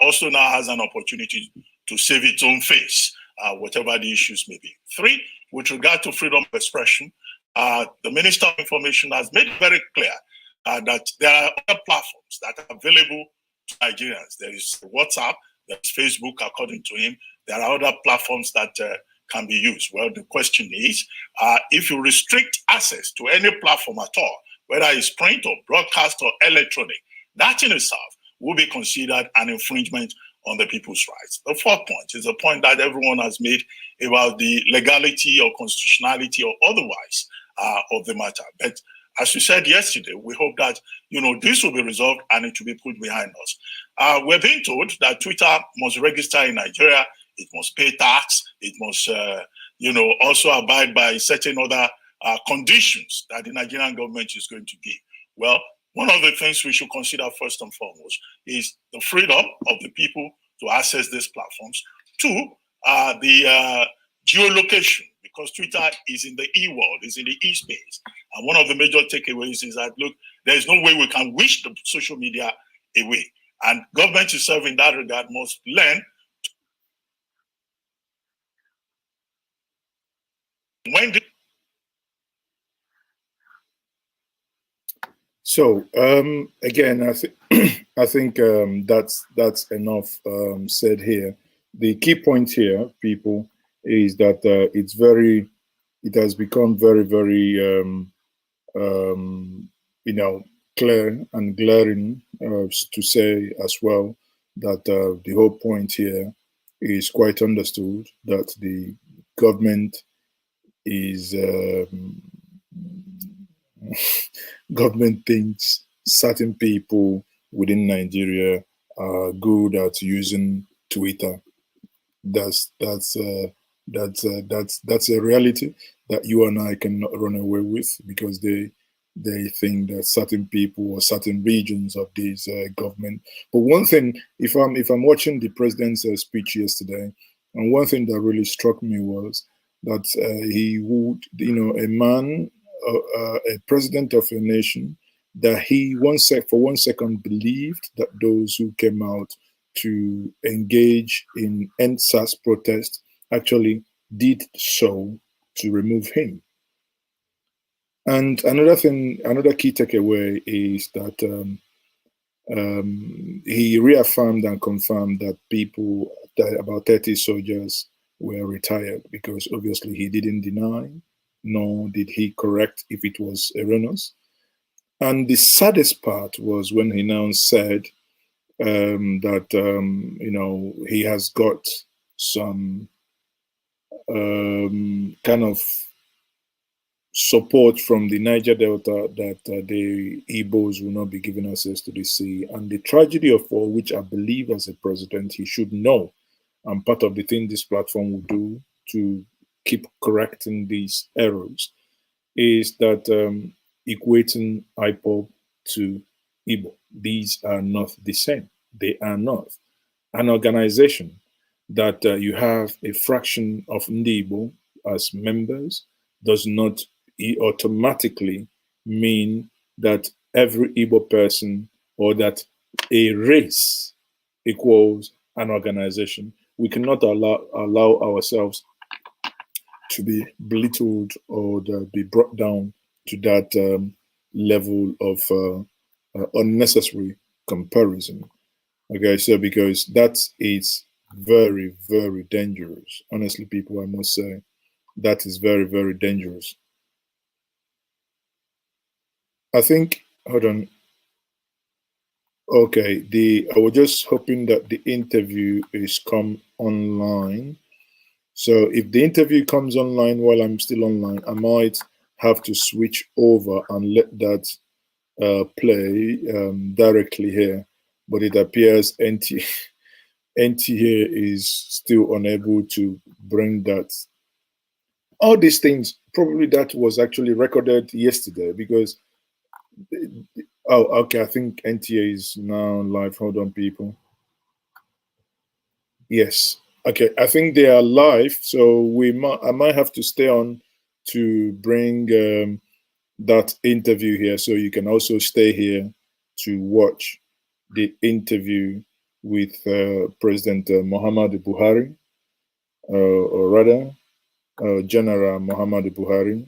also now has an opportunity to save its own face, whatever the issues may be. 3, with regard to freedom of expression, the Minister of Information has made it very clear that there are other platforms that are available to Nigerians. There is WhatsApp, there is Facebook, according to him. There are other platforms that can be used. Well, the question is, if you restrict access to any platform at all, whether it's print or broadcast or electronic, that in itself will be considered an infringement on the people's rights. The fourth point is a point that everyone has made about the legality or constitutionality or otherwise of the matter. But as we said yesterday, we hope that this will be resolved and it will be put behind us. We're being told that Twitter must register in Nigeria, it must pay tax, it must also abide by certain other conditions that the Nigerian government is going to give. Well, one of the things we should consider first and foremost is the freedom of the people to access these platforms. 2, the geolocation, because Twitter is in the e-world, is in the e-space. And one of the major takeaways is that, look, there's no way we can wish the social media away. And government itself in that regard must learn when So again, I think that's enough said here. The key point here, people, is that it has become very, very clear and glaring to say as well that the whole point here is quite understood, that the government is government thinks certain people within Nigeria are good at using Twitter. That's a reality that you and I cannot run away with, because they think that certain people or certain regions of this government. But one thing, if I'm watching the president's speech yesterday, and one thing that really struck me was that he would, a man, a president of a nation, that he for 1 second believed that those who came out to engage in EndSARS protest actually did so to remove him. And another key takeaway is that he reaffirmed and confirmed that about 30 soldiers were retired, because obviously he didn't deny, nor did he correct if it was erroneous. And the saddest part was when he now said that he has got some kind of support from the Niger Delta that the Igbos will not be given access to the sea, and the tragedy of all, which I believe as a president he should know, and part of the thing this platform will do to keep correcting these errors, is that equating IPOB to Igbo. These are not the same. They are not. An organization that you have a fraction of Igbo as members does not automatically mean that every Igbo person or that a race equals an organization. We cannot allow ourselves to be belittled or be brought down to that level of unnecessary comparison. Okay, so because that is very, very dangerous. Honestly, people, I must say, that is very, very dangerous. I think, hold on. Okay, I was just hoping that the interview is come online. So if the interview comes online while I'm still online, I might have to switch over and let that play directly here. But it appears NT here is still unable to bring that. All these things, probably that was actually recorded yesterday because, oh, okay, I think NTA is now live. Hold on, people. Yes. Okay, I think they are live, so I might have to stay on to bring that interview here, so you can also stay here to watch the interview with President Muhammadu Buhari, or rather, General Muhammadu Buhari.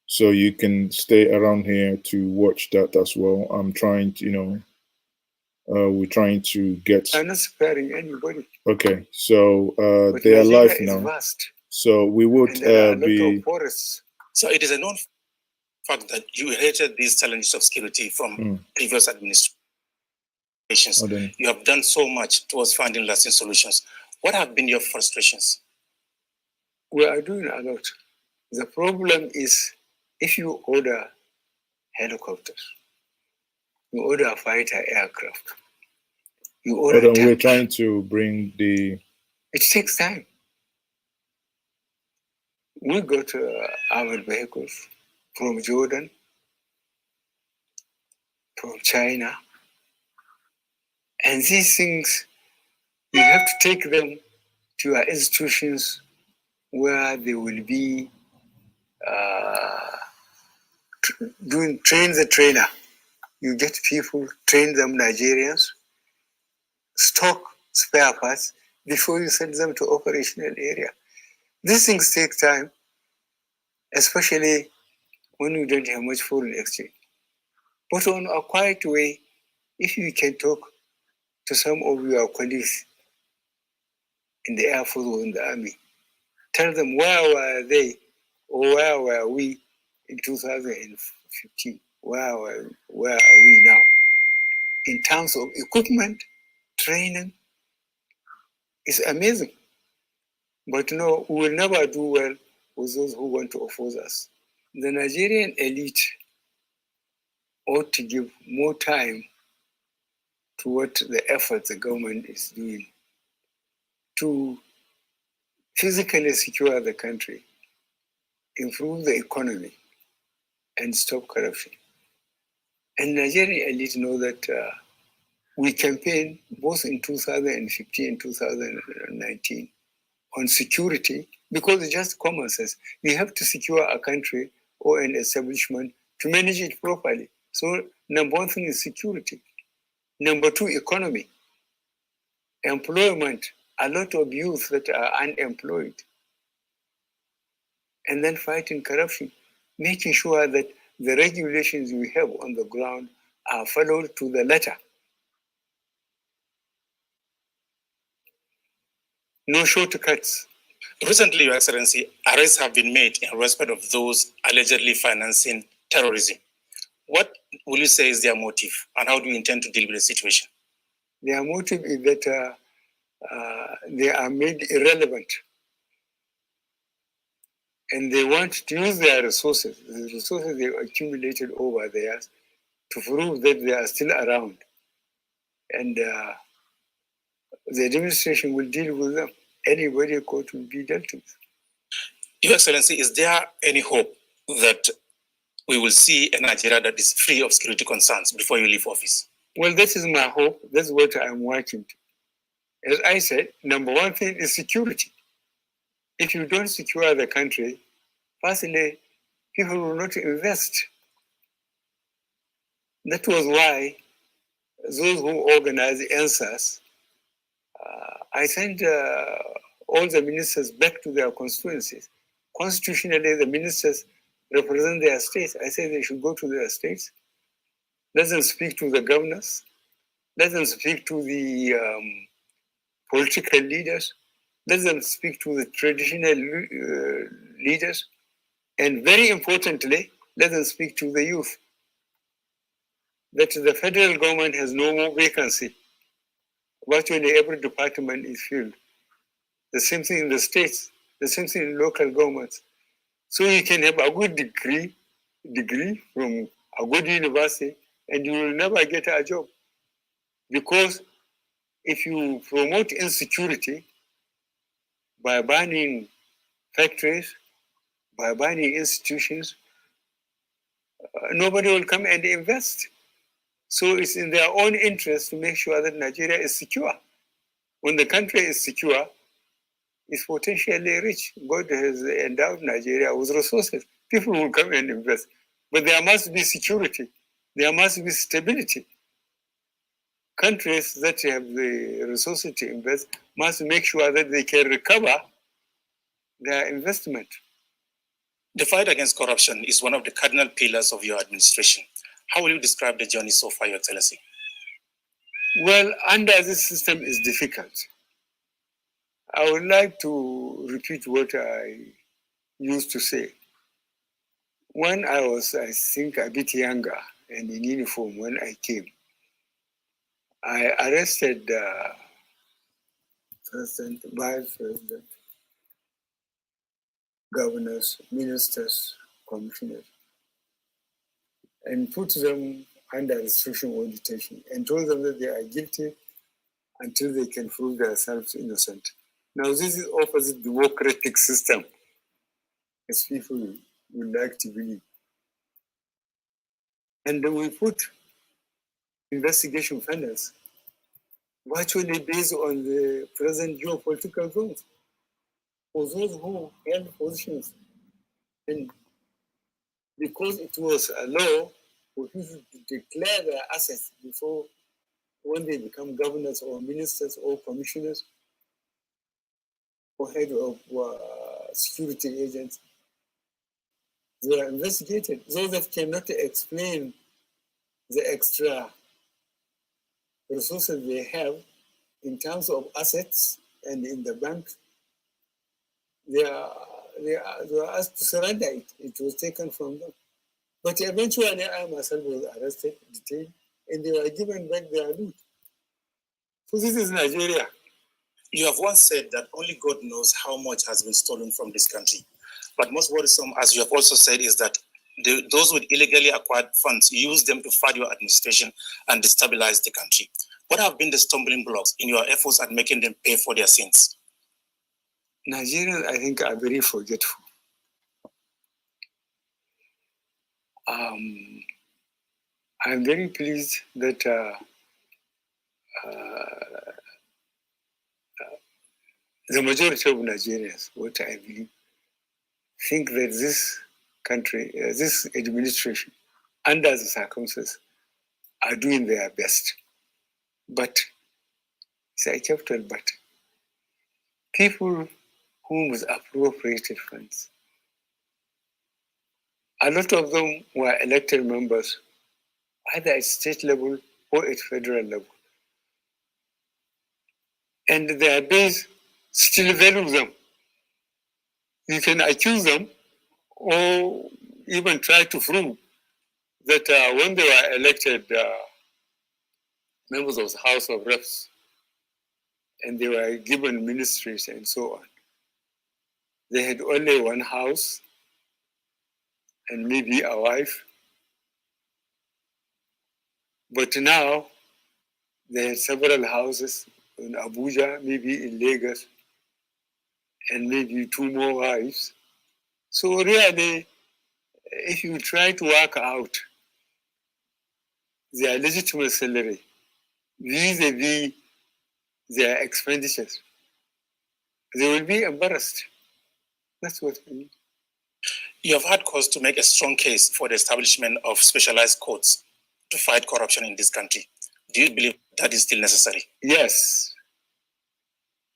So you can stay around here to watch that as well. I'm trying to, we're trying to get. I'm not sparing anybody. Okay, so they are live now. Vast. So we would be. So it is a known fact that you inherited these challenges of security from previous administrations. You have done so much towards finding lasting solutions. What have been your frustrations? We are doing a lot. The problem is if you order helicopters, you order a fighter aircraft, you order. We're trying to bring the. It takes time. We got armored vehicles from Jordan, from China, and these things, you have to take them to your institutions where they will be train the trainer. You get people, train them, Nigerians, stock spare parts before you send them to operational area. These things take time, especially when you don't have much foreign exchange. But on a quiet way, if you can talk to some of your colleagues in the Air Force or in the Army, tell them where were they or where were we in 2015? Where are we now? In terms of equipment, training, it's amazing. But no, we will never do well with those who want to oppose us. The Nigerian elite ought to give more time to what the effort the government is doing to physically secure the country, improve the economy, and stop corruption. And Nigerian elite know that we campaigned both in 2015 and 2019 on security, because it's just common sense. You have to secure a country or an establishment to manage it properly. So number one thing is security. Number two, economy. Employment, a lot of youth that are unemployed. And then fighting corruption, making sure that the regulations we have on the ground are followed to the letter. No shortcuts. Recently, Your Excellency, arrests have been made in respect of those allegedly financing terrorism. What will you say is their motive, and how do you intend to deal with the situation? Their motive is that they are made irrelevant. and they want to use their resources, the resources they've accumulated over the years, to prove that they are still around. And the administration will deal with them. Anybody caught will be dealt with. Your Excellency, is there any hope that we will see a Nigeria that is free of security concerns before you leave office? Well, that is my hope. That's what I'm working to. As I said, number one thing is security. If you don't secure the country, firstly, people will not invest. That was why those who organized answers, I sent all the ministers back to their constituencies. Constitutionally, the ministers represent their states. I said they should go to their states. Let them speak to the governors. Let them speak to the political leaders. Let them speak to the traditional leaders. And very importantly, let them speak to the youth. That the federal government has no more vacancy. Virtually every department is filled. The same thing in the states, the same thing in local governments. So you can have a good degree from a good university, and you will never get a job. Because if you promote insecurity by banning factories, by banning institutions, nobody will come and invest. So it's in their own interest to make sure that Nigeria is secure. When the country is secure, it's potentially rich. God has endowed Nigeria with resources. People will come and invest. But there must be security. There must be stability. Countries that have the resources to invest must make sure that they can recover their investment. The fight against corruption is one of the cardinal pillars of your administration. How will you describe the journey so far, Your Excellency? Well, under this system is difficult. I would like to repeat what I used to say. When I was, I think, a bit younger and in uniform when I came, I arrested President, Vice President, governors, ministers, commissioners, and put them under restriction or detention and told them that they are guilty until they can prove themselves innocent. Now, this is opposite democratic system, as people would like to believe. And then we put investigation panels virtually based on the present geopolitical zones for those who held positions. And because it was a law for people to declare their assets before when they become governors or ministers or commissioners or head of security agents, they are investigated. Those that cannot explain the extra resources they have in terms of assets and in the bank, they are asked to surrender it. It was taken from them. But eventually I myself was arrested, detained, and they were given back their loot. So this is Nigeria. You have once said that only God knows how much has been stolen from this country. But most worrisome, as you have also said, is that those with illegally acquired funds use them to fund your administration and destabilize the country. What have been the stumbling blocks in your efforts at making them pay for their sins? Nigerians, I think, are very forgetful. I'm very pleased that the majority of Nigerians, what I believe, think that this country, this administration, under the circumstances, are doing their best. But, it's a capital but, people whom was appropriated funds, a lot of them were elected members, either at state level or at federal level. And their base still value them. You can accuse them or even try to prove that when they were elected members of the House of Reps and they were given ministries and so on, they had only one house and maybe a wife. But now they have several houses in Abuja, maybe in Lagos, and maybe 2 more wives. So really, if you try to work out their legitimate salary vis-a-vis their expenditures, they will be embarrassed. That's what I mean. You have had cause to make a strong case for the establishment of specialized courts to fight corruption in this country. Do you believe that is still necessary? Yes,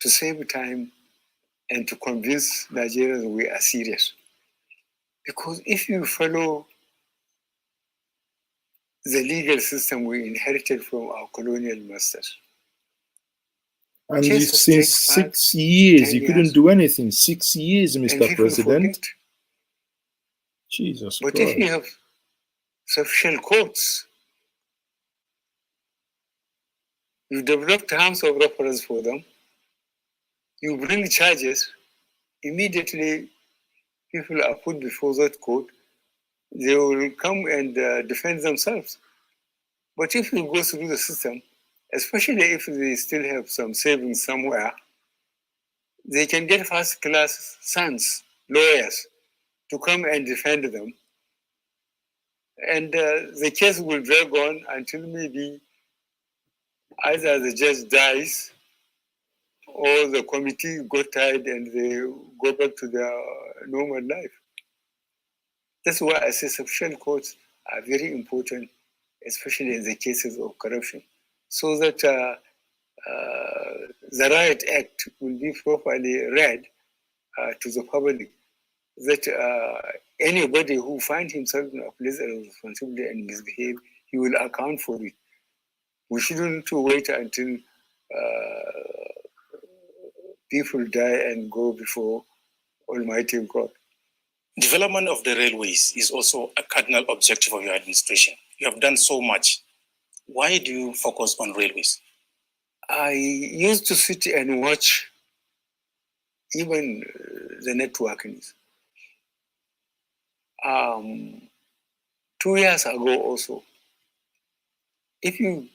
to save time and to convince Nigerians we are serious. Because if you follow the legal system we inherited from our colonial masters, and since 6 years, you couldn't do anything. 6 years, Mr. President. Forget. Jesus But Christ. if you have sufficient courts, you develop terms of reference for them, you bring charges, immediately people are put before that court, they will come and defend themselves. But if you go through the system, especially if they still have some savings somewhere, they can get first-class sons, lawyers, to come and defend them. And the case will drag on until maybe either the judge dies or the committee got tired and they go back to their normal life. That's why I say sufficient courts are very important, especially in the cases of corruption, so that the Riot Act will be properly read to the public, that anybody who finds himself in a place of responsibility and misbehave, he will account for it. We shouldn't wait until people die and go before Almighty God. Development of the railways is also a cardinal objective of your administration. You have done so much. Why do you focus on railways? I used to sit and watch even the networking. 2 years ago also, if you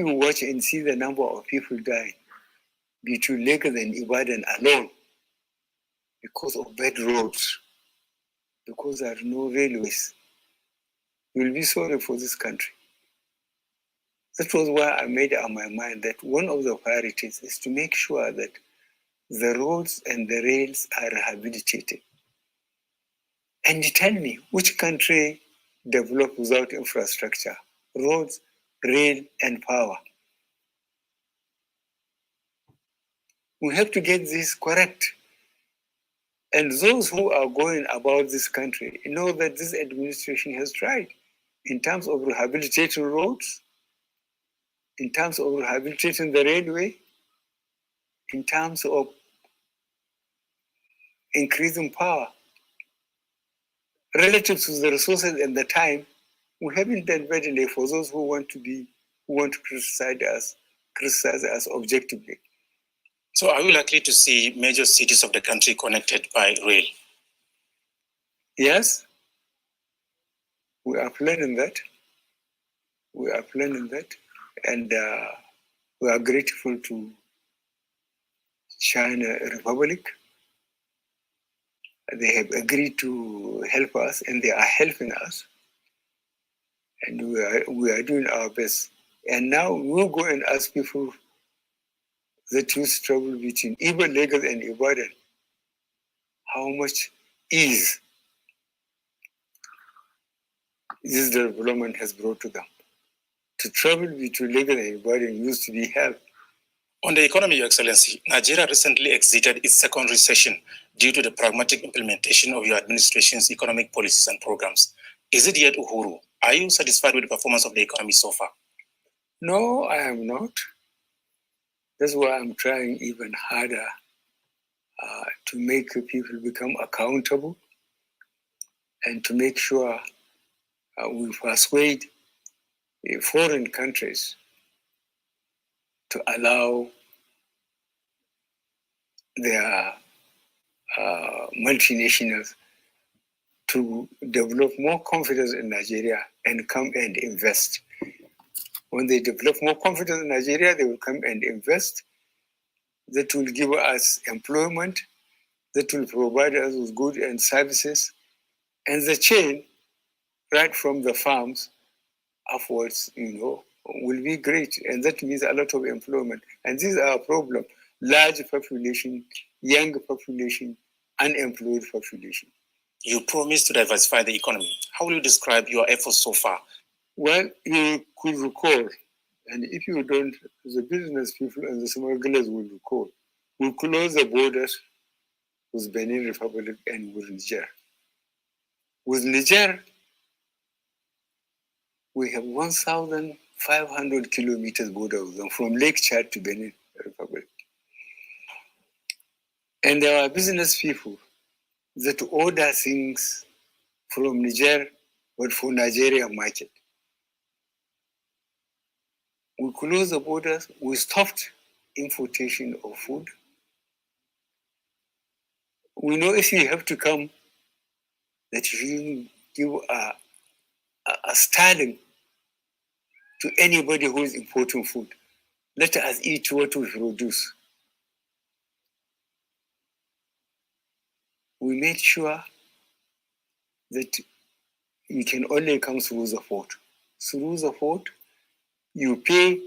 watch and see the number of people dying between Lagos and Ibadan alone because of bad roads, because there are no railways, you will be sorry for this country. That was why I made up my mind that one of the priorities is to make sure that the roads and the rails are rehabilitated. And you tell me, which country developed without infrastructure, roads, rail, and power? We have to get this correct. And those who are going about this country know that this administration has tried in terms of rehabilitating roads, in terms of rehabilitating the railway, in terms of increasing power. Relative to the resources and the time, we haven't done badly for those who want to criticize us objectively. So are we likely to see major cities of the country connected by rail? Yes, we are planning that. And we are grateful to China Republic. They have agreed to help us, and they are helping us. And we are doing our best. And now we'll go and ask people that use travel between even Lagos and Ibadan, how much ease this development has brought to them. To travel between Lagos and Ibadan used to be hell. On the economy, Your Excellency, Nigeria recently exited its second recession due to the pragmatic implementation of your administration's economic policies and programs. Is it yet Uhuru? Are you satisfied with the performance of the economy so far? No, I am not. That's why I'm trying even harder to make people become accountable and to make sure we persuade foreign countries to allow their multinationals to develop more confidence in Nigeria and come and invest. When they develop more confidence in Nigeria, they will come and invest. That will give us employment, that will provide us with goods and services. And the chain, right from the farms upwards, will be great. And that means a lot of employment. And this is our problem. Large population, young population, unemployed population. You promised to diversify the economy. How will you describe your efforts so far? Well, you could recall, and if you don't, the business people and the smugglers will recall, we close the borders with Benin Republic and with Niger. With Niger, we have 1,500 kilometers border with them, from Lake Chad to Benin Republic. And there are business people that order things from Niger, but for Nigerian market. We closed the borders, we stopped importation of food. We know if you have to come, that you give a sterling to anybody who is importing food. Let us eat what we produce. We made sure that you can only come through the port. Through the port, you pay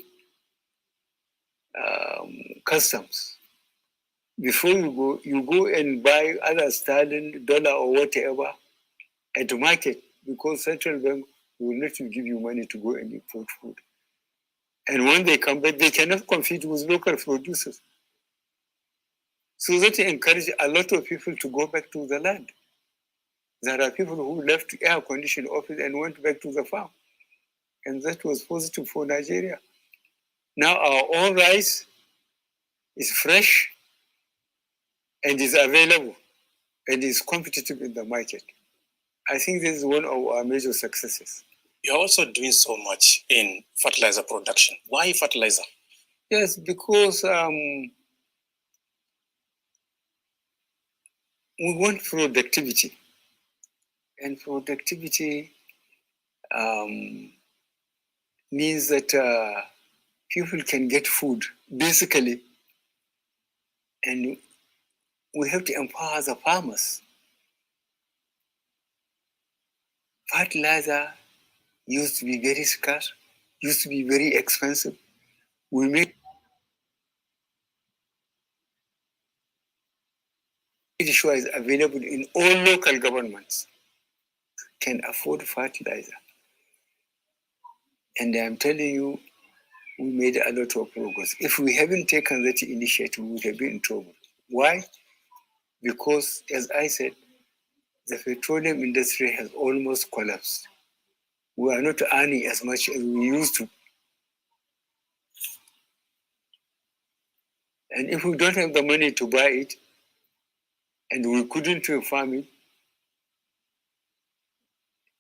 customs. Before you go and buy other sterling, dollar or whatever at the market, because central bank will not give you money to go and import food. And when they come back, they cannot compete with local producers. So that encourages a lot of people to go back to the land. There are people who left air-conditioned office and went back to the farm. And that was positive for Nigeria. Now our own rice is fresh and is available and is competitive in the market. I think this is one of our major successes. You're also doing so much in fertilizer production. Why fertilizer? Yes, because we want productivity. And productivity means that people can get food, basically. And we have to empower the farmers. Fertilizer used to be very scarce, used to be very expensive. We made sure it's available in all local governments can afford fertilizer. And I'm telling you, we made a lot of progress. If we haven't taken that initiative, we would have been in trouble. Why? Because, as I said, the petroleum industry has almost collapsed. We are not earning as much as we used to. And if we don't have the money to buy it, and we couldn't farm it,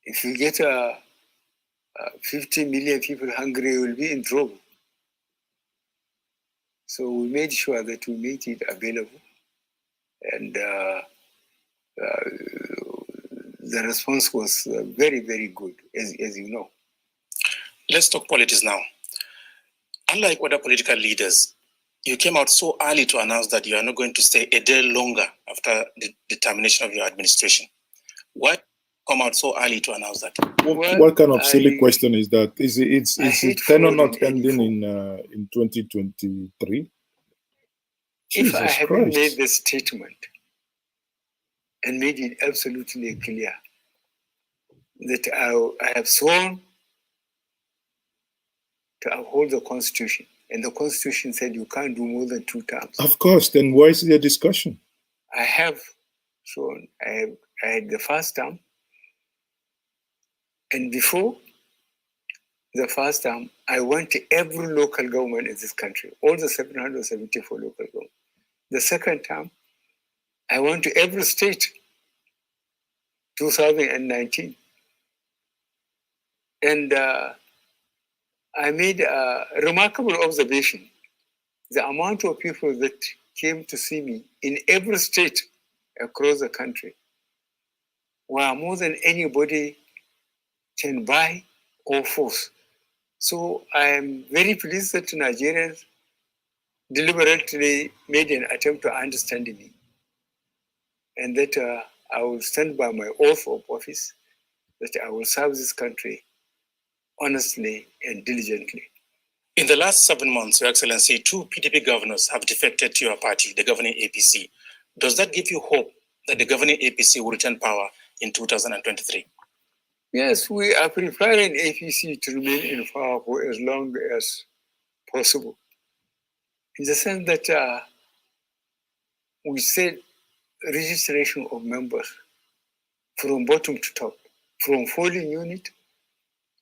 if you get 50 million people hungry, we'll be in trouble. So we made sure that we made it available. And the response was very, very good, as you know. Let's talk politics now. Unlike other political leaders, you came out so early to announce that you are not going to stay a day longer after the termination of your administration. Why come out so early to announce that? What kind of silly question is that? Is it tenure not ending in 2023? If I haven't made the statement and made it absolutely clear that I have sworn to uphold the Constitution, and the Constitution said you can't do more than 2 terms. Of course, then why is there discussion? I have sworn. I had the first term, and before the first term, I went to every local government in this country, all the 774 local governments. The second term, I went to every state, 2019. And I made a remarkable observation. The amount of people that came to see me in every state across the country, where more than anybody can buy or force. So I am very pleased that Nigerians deliberately made an attempt to understand me, and that I will stand by my oath of office, that I will serve this country honestly and diligently. In the last 7 months, Your Excellency, 2 PDP governors have defected to your party, the governing APC. Does that give you hope that the governing APC will return power in 2023? Yes, we are preparing APC to remain in power for as long as possible. In the sense that we said registration of members from bottom to top, from polling unit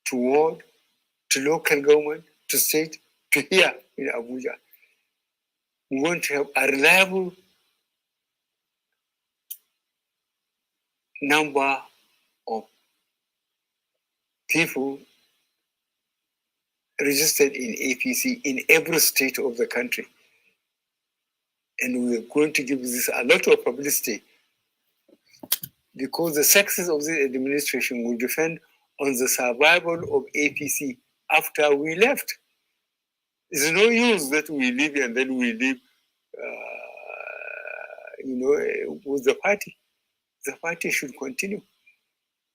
to ward to local government to state to here in Abuja. We want to have a reliable number of people registered in APC in every state of the country. And we're going to give this a lot of publicity, because the success of this administration will depend on the survival of APC after we left. There's no use that we leave and then we leave, with the party. The party should continue.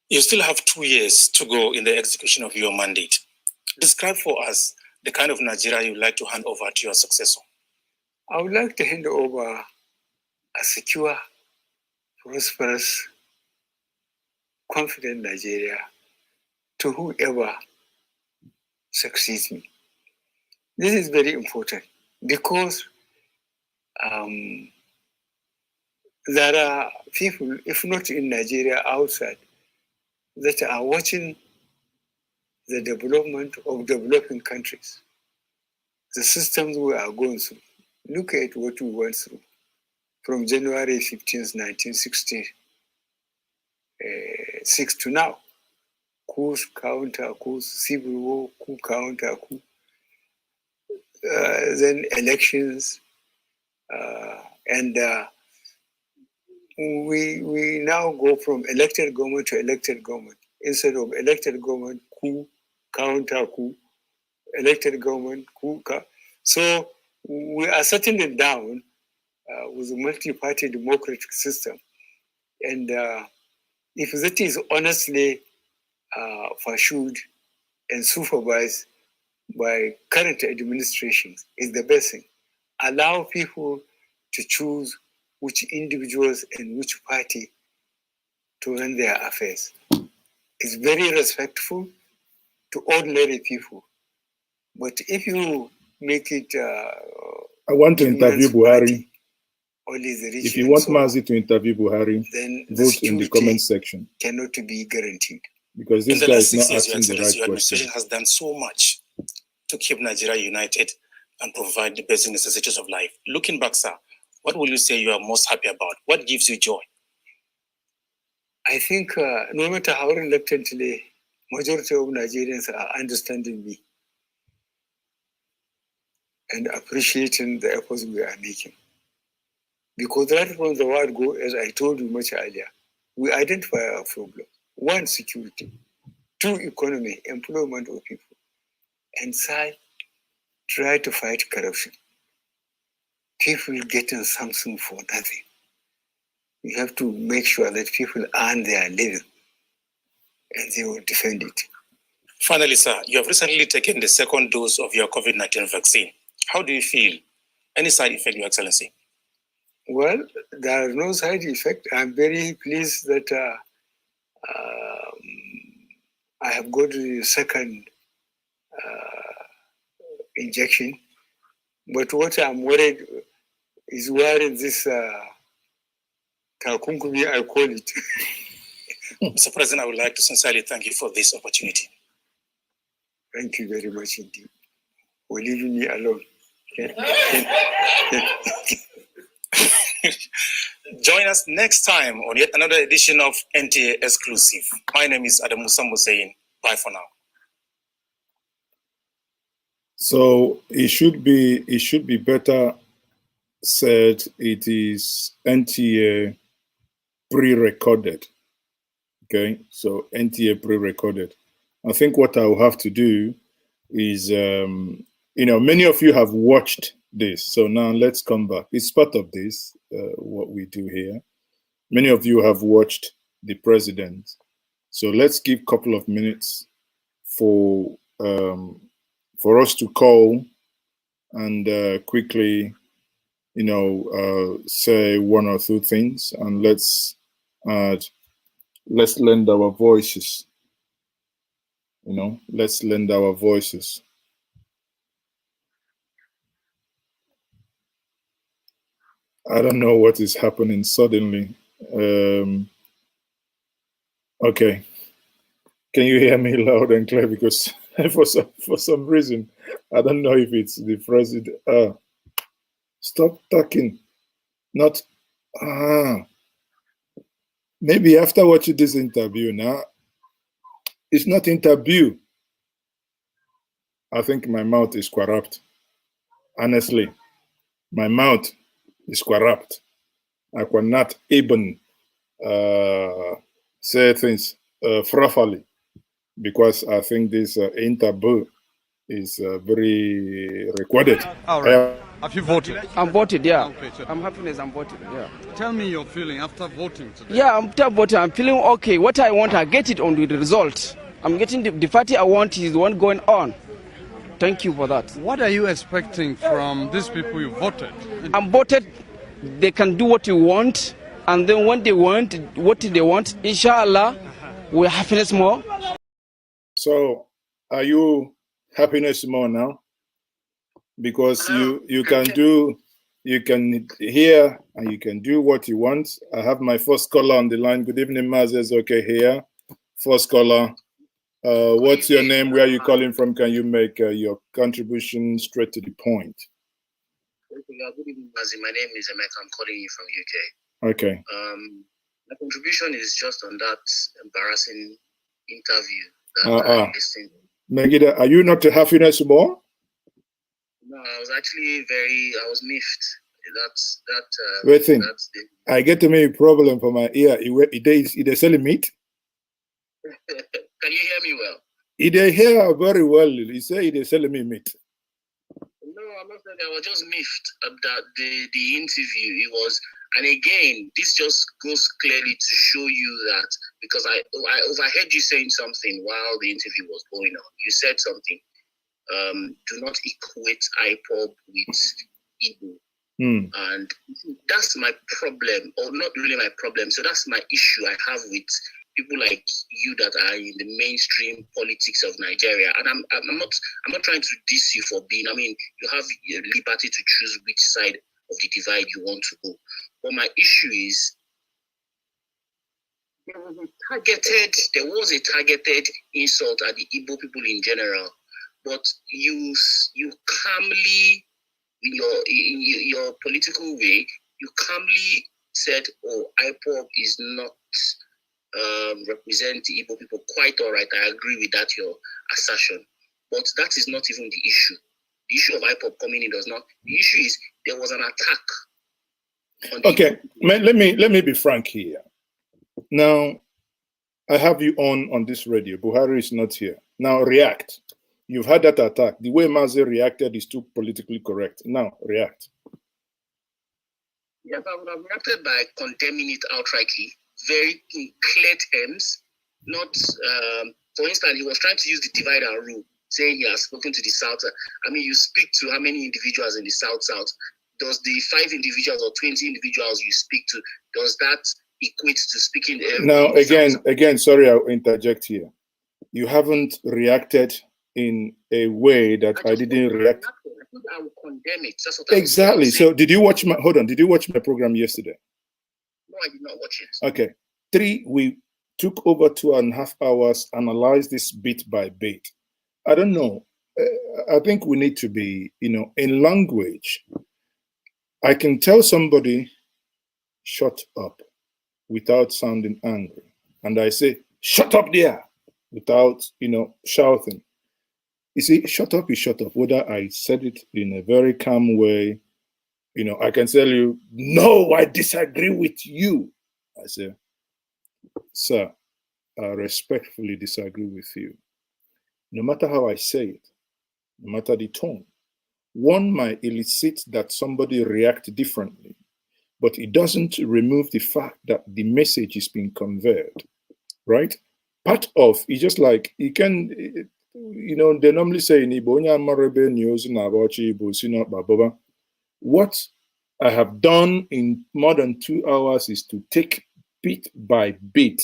You still have 2 years to go in the execution of your mandate. Describe for us the kind of Nigeria you'd like to hand over to your successor. I would like to hand over a secure, prosperous, confident Nigeria to whoever succeeds me. This is very important because there are people, if not in Nigeria, outside, that are watching the development of developing countries, the systems we are going through. Look at what we went through from January 15th, 1966 to now. Coups, counter coups, civil war, coup, counter coup, then elections, and we now go from elected government to elected government. Instead of elected government, coup, counter coup, elected government, coup. So we are settling down with a multi-party democratic system. And if that is honestly pursued and supervised by current administrations, is the best thing. Allow people to choose which individuals and which party to run their affairs. It's very respectful to ordinary people. But if you make it... I want to interview Buhari. Only the rich if you want Maazi to interview Buhari, then vote in the comment section. Cannot be guaranteed. Because this guy is not asking the right your administration question. has done so much to keep Nigeria united and provide the basic necessities of life. Looking back, sir, what will you say you are most happy about? What gives you joy? I think no matter how reluctantly majority of Nigerians are understanding me and appreciating the efforts we are making. Because right from the word go, as I told you much earlier, we identify our problem. 1, security. 2, economy, employment of people. And 3, try to fight corruption. People getting something for nothing. We have to make sure that people earn their living and they will defend it. Finally, sir, you have recently taken the 2nd dose of your COVID-19 vaccine. How do you feel? Any side effect, Your Excellency? Well, there are no side effect. I'm very pleased that I have got the 2nd injection. But what I'm worried is wearing this takunkumi, I call it. Mr. President, I would like to sincerely thank you for this opportunity. Thank you very much indeed for leaving me alone. Join us next time on yet another edition of NTA Exclusive. My name is Adamu Sambusein. Bye for now. So it should be better said it is NTA pre-recorded. Okay, so NTA pre-recorded. I think what I will have to do is, many of you have watched this. So now let's come back. It's part of this, what we do here. Many of you have watched the president. So let's give a couple of minutes for us to call and quickly, say one or two things, and let's lend our voices. Let's lend our voices. I don't know what is happening suddenly. Okay. Can you hear me loud and clear? Because for some reason, I don't know if it's the president. Stop talking. Not. Maybe after watching this interview now, it's not interview. I think my mouth is corrupt. Honestly, my mouth is corrupt. I cannot even say things properly, because I think this interview is very recorded. All right. Have you voted? I'm voted, yeah. Okay, so I'm happy I'm voted, yeah. tell me your feeling after voting today. Yeah, after voting, I'm feeling okay. What I want, I get it on the result. I'm getting the party I want is the one going on. Thank you for that. What are you expecting from these people you voted? I'm voted, they can do what you want, and then when they want, what they want, inshallah, we're happiness more. So, are you happiness more now? Because you can hear and you can do what you want. I have my first caller on the line. Good evening, Maazi Ezeoke here. First caller. What's your name? Where are you calling from? Can you make your contribution straight to the point? Good evening, Maazi. My name is Emeka. I'm calling you from UK. Okay. My contribution is just on that embarrassing interview that I listened to. Megida, are you not happiness more? No, I was actually I was miffed. I get a many problem for my ear. They selling meat? Can you hear me well? They hear very well. He say they selling me meat. No, I'm not saying that. I was just miffed that the interview. It was, and again, this just goes clearly to show you that, because I overheard you saying something while the interview was going on. You said something. Do not equate IPOB with Igbo. And that's my problem, or not really my problem. So that's my issue I have with people like you that are in the mainstream politics of Nigeria. And I'm not trying to diss you for being. I mean, you have liberty to choose which side of the divide you want to go. But my issue is there was a targeted insult at the Igbo people in general. But you calmly, in your political way, you calmly said, "Oh, IPOB is not represent the Igbo people." Quite all right, I agree with that, your assertion. But that is not even the issue. The issue of IPOB coming in does not. The issue is there was an attack. Okay, let me be frank here. Now, I have you on this radio. Buhari is not here. Now react. You've had that attack. The way Maazi reacted is too politically correct. Now, react. Yes, I would have reacted by condemning it outrightly, very in clear terms. Not, for instance, he was trying to use the divide and rule, saying he has spoken to the South. I mean, you speak to how many individuals in the South? Does the 5 individuals or 20 individuals you speak to, does that equate to speaking? Now, again, sorry, I'll interject here. You haven't reacted in a way that I didn't react. I will condemn it. That's what exactly. So did you watch my did you watch my program yesterday? No, I did not watch it. Okay. We took over 2.5 hours, analyzed this bit by bit. I don't know. I think we need to be, in language. I can tell somebody, shut up, without sounding angry. And I say, shut up there, without, shouting. You see, shut up is shut up. Whether I said it in a very calm way, I can tell you, no, I disagree with you. I say, sir, I respectfully disagree with you. No matter how I say it, no matter the tone, one might elicit that somebody react differently, but it doesn't remove the fact that the message is being conveyed, right? Part of it's just like you can, you know, they normally say in Igbo, news what I have done in more than 2 hours is to take bit by bit,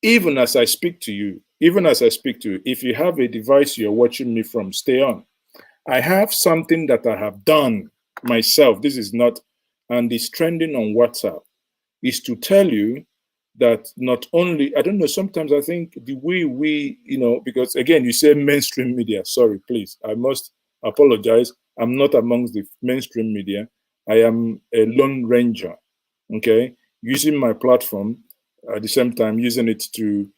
even as I speak to you, if you have a device you're watching me from, stay on. I have something that I have done myself. This is not, and it's trending on WhatsApp, is to tell you that not only, I don't know, sometimes I think the way we, you know, because again, you say mainstream media, sorry, please, I must apologize. I'm not amongst the mainstream media. I am a lone ranger, okay? Using my platform, at the same time, using it to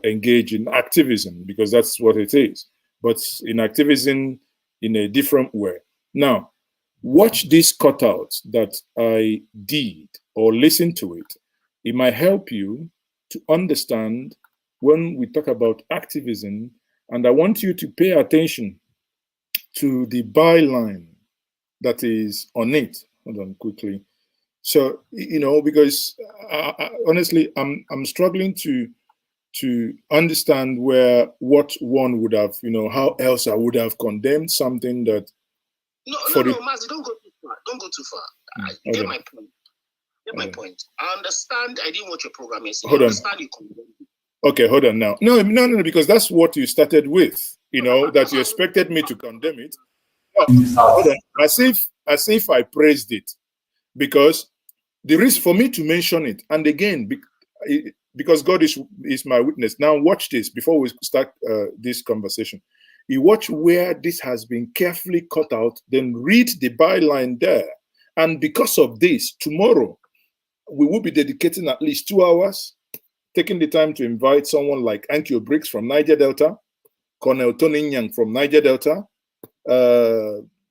engage in activism, because that's what it is. But in activism in a different way. Now, watch this cutout that I did or listen to it. It might help you to understand when we talk about activism, and I want you to pay attention to the byline that is on it. Hold on quickly. So, you know, because honestly, I'm struggling to understand what one would have, you know, how else I would have condemned something that. No, Maazi, don't go too far. Don't go too far. Okay. Get my point. Get my point. I understand. I didn't watch your program yesterday. Hold on. I understand you condemned it. Okay, hold on now. No, because that's what you started with. You know, that you expected me to condemn it. No, hold on. As if I praised it, because the risk for me to mention it, and again, because God is my witness. Now watch this before we start this conversation. You watch where this has been carefully cut out, then read the byline there. And because of this, tomorrow, we will be dedicating at least 2 hours, taking the time to invite someone like Ankyo Briggs from Niger Delta, Colonel Tony Nyang from Niger Delta,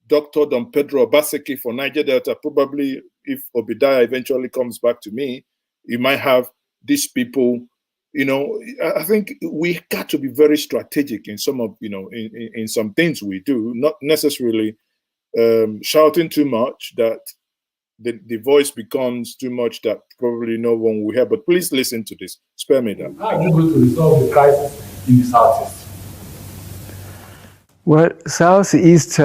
Dr. Don Pedro Obaseki for Niger Delta. Probably if Obadiah eventually comes back to me, you might have these people. You know, I think we got to be very strategic in some of, you know, in some things we do, not necessarily shouting too much that the voice becomes too much that probably no one will hear. But please listen to this. Spare me that. How are you going to resolve the crisis in the Southeast? Well, Southeast,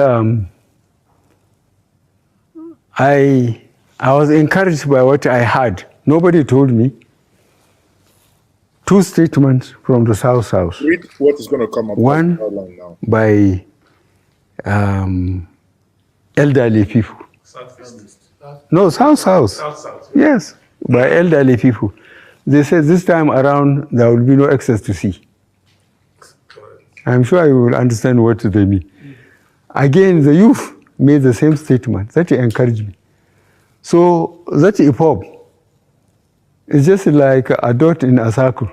I was encouraged by what I heard. Nobody told me. 2 statements from the South. Read what is going to come up. One now. by elderly people. No, South. Yes, by elderly people. They said this time around there will be no access to sea. I'm sure you will understand what they mean. Again, the youth made the same statement. That encouraged me. So that EPOB is just like a dot in a circle.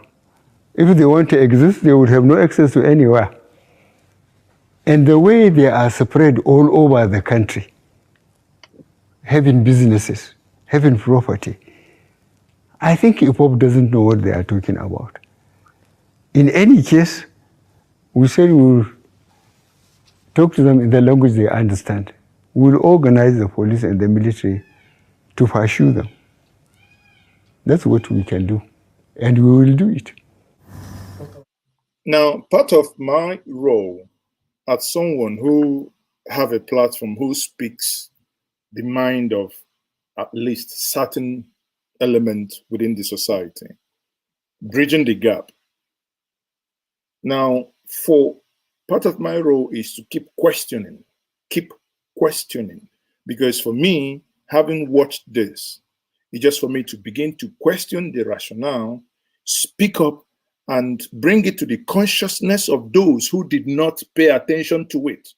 If they want to exist, they would have no access to anywhere. And the way they are spread all over the country, having businesses, having property, I think EPOB doesn't know what they are talking about. In any case, we said we'll talk to them in the language they understand. We'll organize the police and the military to pursue them. That's what we can do, and we will do it. Now, part of my role as someone who have a platform who speaks the mind of at least certain element within the society, bridging the gap. Now, for part of my role is to keep questioning, because for me, having watched this, it's just for me to begin to question the rationale, speak up, and bring it to the consciousness of those who did not pay attention to it.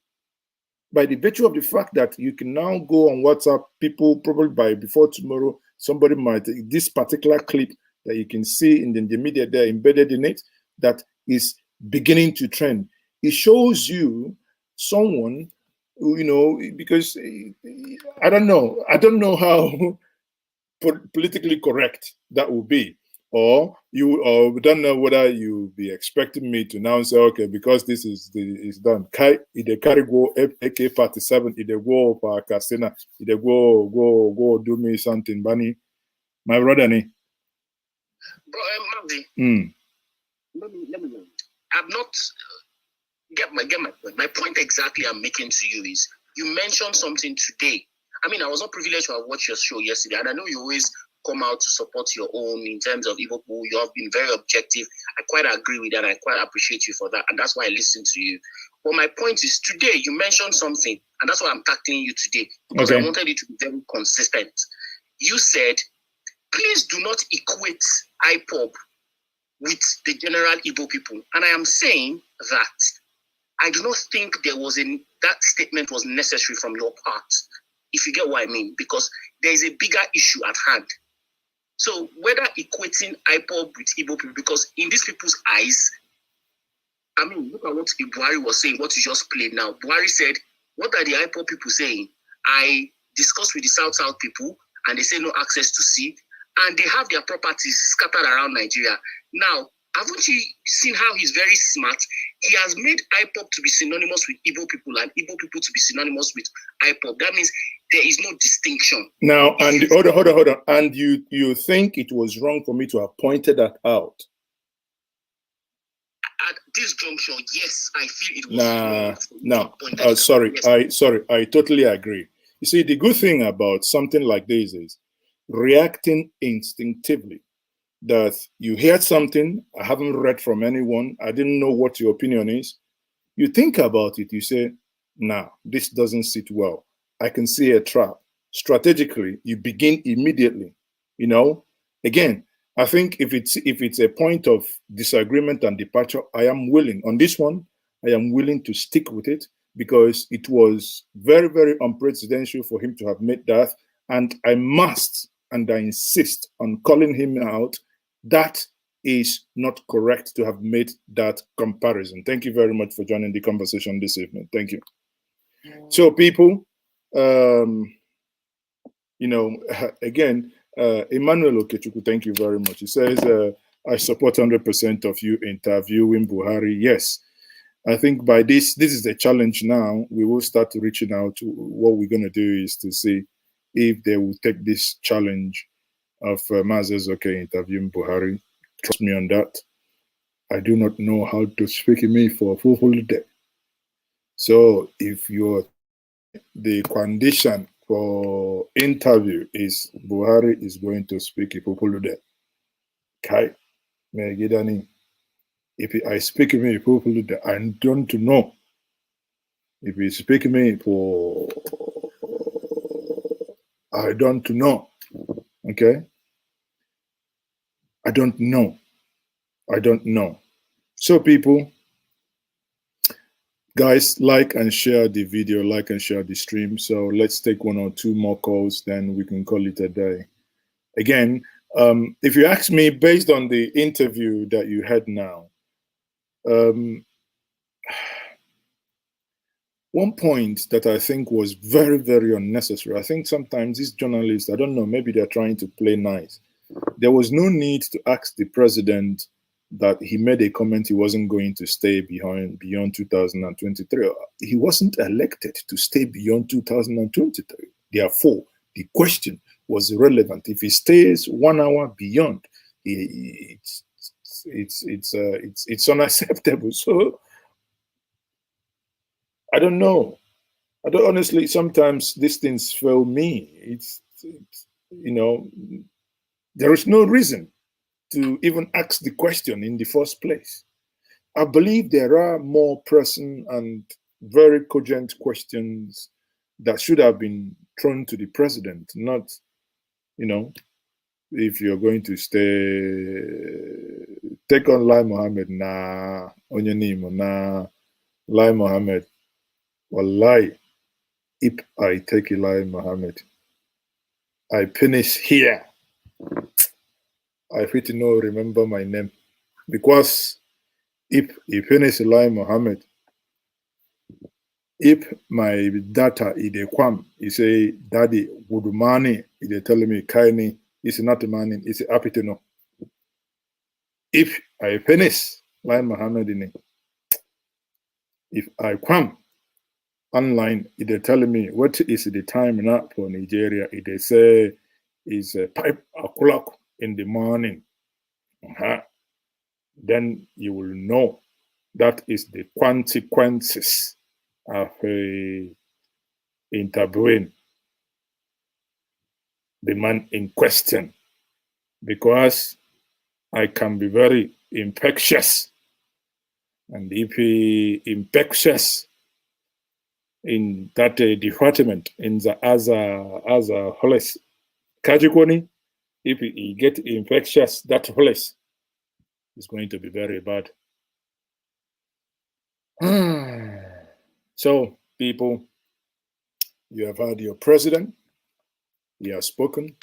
By the virtue of the fact that you can now go on WhatsApp, people probably by before tomorrow, somebody might, this particular clip that you can see in the media there embedded in it, that is beginning to trend. It shows you someone, you know, because I don't know how politically correct that will be. or we don't know whether you be expecting me to now say, okay, because this is done. They carry go AK-47, they go for Castina, they go do me something, Bunny. My brother, Bro, Maazi, let me know. I'm not get my point. My point exactly I'm making to you is you mentioned something today. I mean, I was not privileged to have watched your show yesterday, and I know you always come out to support your own in terms of Igbo. You have been very objective. I quite agree with that. I quite appreciate you for that, and that's why I listen to you. But my point is, today you mentioned something, and that's why I'm tackling you today, because I wanted you to be very consistent. You said, please do not equate IPOB with the general Igbo people. And I am saying that I do not think that statement was necessary from your part, if you get what I mean, because there is a bigger issue at hand. So whether equating IPOB with Igbo people, because in these people's eyes, I mean, look at what Buhari was saying, what you just played now. Buhari said, what are the IPOB people saying? I discussed with the South people, and they say no access to sea, and they have their properties scattered around Nigeria. Now, haven't you seen how he's very smart? He has made IPOB to be synonymous with Igbo people and Igbo people to be synonymous with IPOB. That means there is no distinction. Now, and hold on. And you think it was wrong for me to have pointed that out? At this juncture, yes, I feel it was No. Sorry. I totally agree. You see, the good thing about something like this is reacting instinctively. That you heard something, I haven't read from anyone, I didn't know what your opinion is. You think about it, you say, nah, this doesn't sit well. I can see a trap. Strategically, you begin immediately. You know, again, I think if it's a point of disagreement and departure, I am willing. On this one, I am willing to stick with it because it was very, very unprecedented for him to have made that. And I must, and I insist on calling him out. That is not correct to have made that comparison. Thank you very much for joining the conversation this evening. Thank you. So people, you know, again, Emmanuel Okechukwu, thank you very much. He says, I support 100% of you interviewing Buhari. Yes, I think by this is the challenge now. We will start reaching out. What we're going to do is to see if they will take this challenge of Maazi Ezeoke interviewing Buhari. Trust me on that. I do not know how to speak in me for a full holiday. So if the condition for interview is Buhari is going to speak a full holiday. Okay, if I speak in me a full holiday, I don't know. If he speak me for, I don't know. Okay. I don't know. So people, guys, like and share the video, like and share the stream. So let's take one or two more calls, then we can call it a day. Again, if you ask me, based on the interview that you had now, one point that I think was very, very unnecessary. I think sometimes these journalists, I don't know, maybe they're trying to play nice. There was no need to ask the president that he made a comment he wasn't going to stay beyond 2023. He wasn't elected to stay beyond 2023. Therefore, the question was irrelevant. If he stays 1 hour beyond, it's unacceptable. So I don't know. I don't honestly. Sometimes these things fail me. It's you know. There is no reason to even ask the question in the first place. I believe there are more pressing and very cogent questions that should have been thrown to the president, not, you know, if you're going to take on Lai Mohammed, nah, Onyanimo, nah, Lai Mohammed, wallahi, if I take Lai Mohammed, I finish here. I fit no remember my name because if he finish Lai Mohammed, if my data is a kwam, he say, Daddy, good money, he tell me, Kaini, it's not money, it's happy to know. If I finish, like Muhammad in it, if I come online, they tell me what is the time now for Nigeria. They say it's 5 o'clock in the morning. Then you will know that is the consequences of interviewing the man in question, because I can be very infectious, and if he infectious in that department in the as a place category, if he get infectious, that place is going to be very bad. So, people, you have heard your president. He has spoken.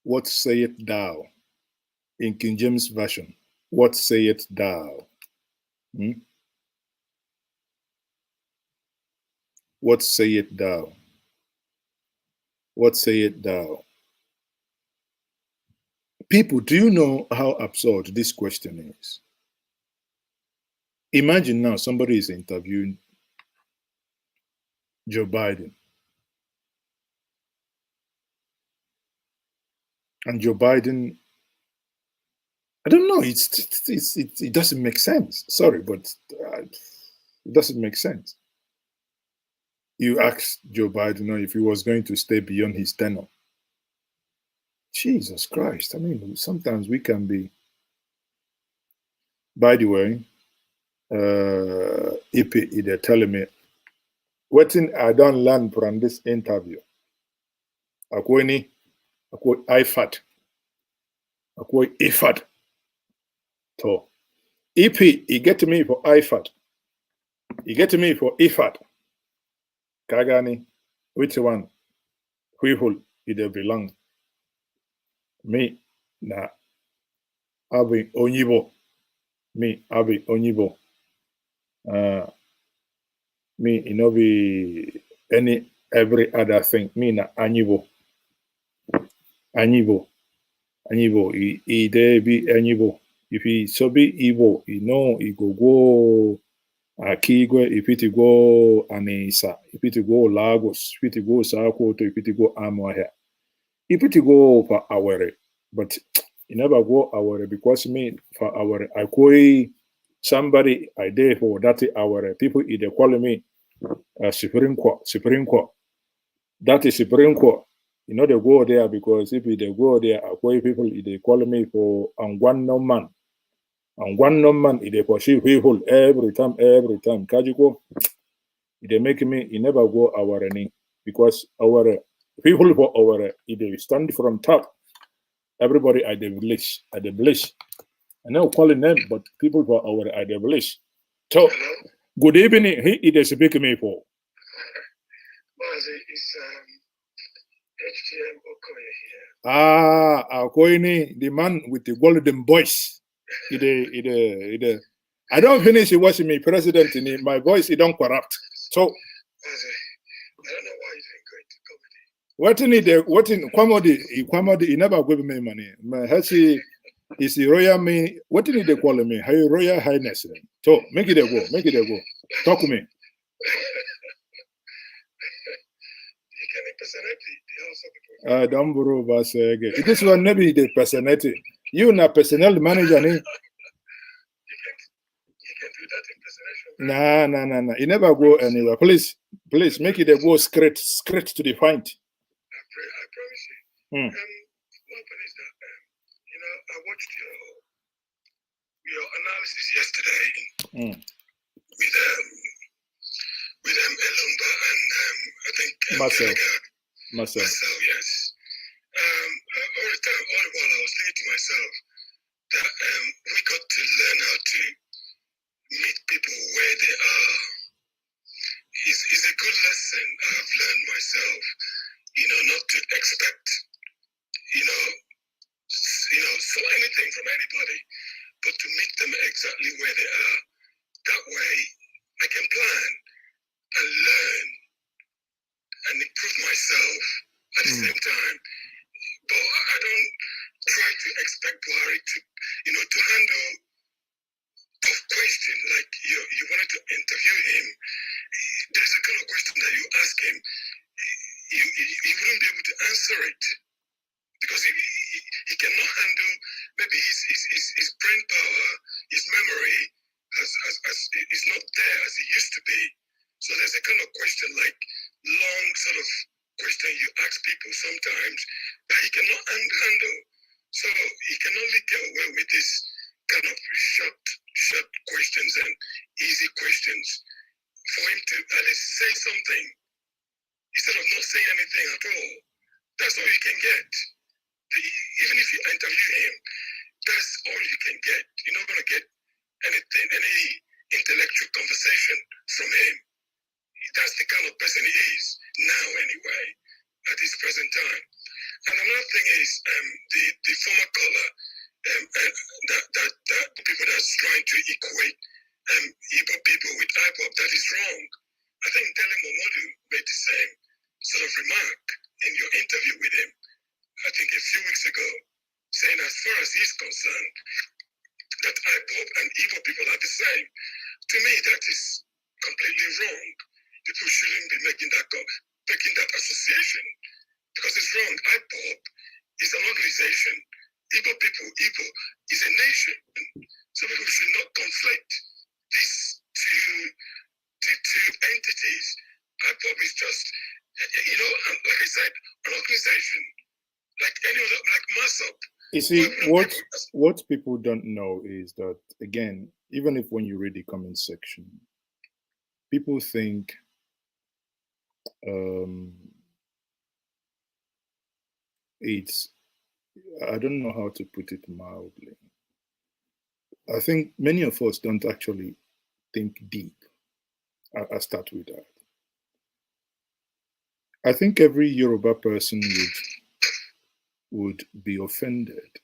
What sayest thou? In King James Version, what sayest thou? What sayest thou? What sayest thou? People, do you know how absurd this question is? Imagine now somebody is interviewing Joe Biden. And Joe Biden, I don't know, it doesn't make sense. Sorry, but it doesn't make sense. You asked Joe Biden if he was going to stay beyond his tenure. Jesus Christ. I mean, sometimes we can be. By the way, if they're telling me, what thing I don't learn from this interview? Akwai IFAT. Akwai IFAT. So, if he get me for IFAT, he get me for IFAT. Kagani, which one? Who it belong? Me, na Abi Onyibo. Me, Abi Onyibo. Me, it no be every other thing. Me, na Anyibo. Anyibo. He there be Anyibo. If he so be Igbo, he know he go Akigwe, if it go Anisa, if it go Lagos, if it go Sakoto, if it go Amoya, if it go for Awere, but you never go Awere because me for Awere, I call somebody I there for that Awere. People either call me Supreme Court. That is Supreme Court. You know they go there because if they go there, I call people they call me for Angwan man. And one man, they pursue people every time. Kajiko, they make me, he never go our any because our people for our, they stand from top. Everybody at the village. I know calling them, but people for our at the village. So, good evening. He is speaking me for. It's HTM Okoye here. Okoye, the man with the golden voice. I don't finish watching me president in my voice, it don't corrupt. So I don't know why you didn't go into comedy. What in comedy, he never give me money. Hasi is the royal me, what in they call me? Hey, Royal Highness. So make it go. Talk to me. You can impersonate the house of the Don't borrow us again. This one maybe the personality. You na personnel manager ni. You can do that impersonation. Nah. You never go anywhere. Please make it a go straight to the point. I promise you. What happened is that I watched your analysis yesterday with Elumba and I think Marcel. Yes. All the while I was thinking to myself that we got to learn how to meet people where they are. It's a good lesson I've learned myself, not to expect, so anything from anybody, but to meet them exactly where they are. That way I can plan and learn and improve myself at the same time. But I don't try to expect Buhari to hand answer it because he cannot handle maybe his brain power, his memory is not there as it used to be. So there's a kind of question like long sort of question you ask people sometimes that he cannot handle. So he can only get away with this kind of short questions and easy questions. For him to at least say something instead of not saying anything at all. That's all you can get. Even if you interview him, that's all you can get. You're not going to get anything, any intellectual conversation from him. That's the kind of person he is now, anyway, at this present time. And another thing is the former caller, that the people that's trying to equate Igbo people with IPOP, that is wrong. I think Dele Momodu made the same sort of remark in your interview with him, I think a few weeks ago, saying as far as he's concerned, that IPOP and Igbo people are the same. To me, that is completely wrong. People shouldn't be making that association because it's wrong. IPOP is an organization. Igbo people, Igbo is a nation. So people should not conflate these two entities. IPOP is just, like I said, an organization like any other, like MASOP. You see, what people don't know is that, again, even if when you read the comment section, people think it's, I don't know how to put it mildly. I think many of us don't actually think deep. I'll start with that. I think every Yoruba person would be offended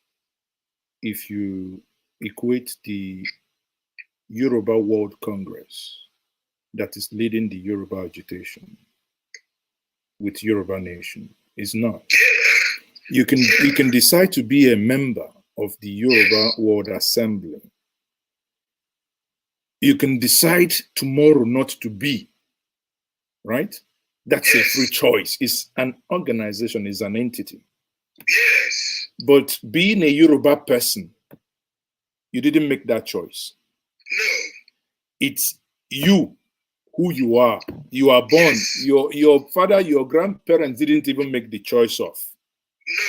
if you equate the Yoruba World Congress that is leading the Yoruba agitation with Yoruba Nation. It's not. You can decide to be a member of the Yoruba World Assembly. You can decide tomorrow not to be, right? That's a free choice. It's an organization, it's an entity. Yes. But being a Yoruba person, you didn't make that choice. No. It's you, who you are. You are born. Yes. Your father, your grandparents didn't even make the choice of. No.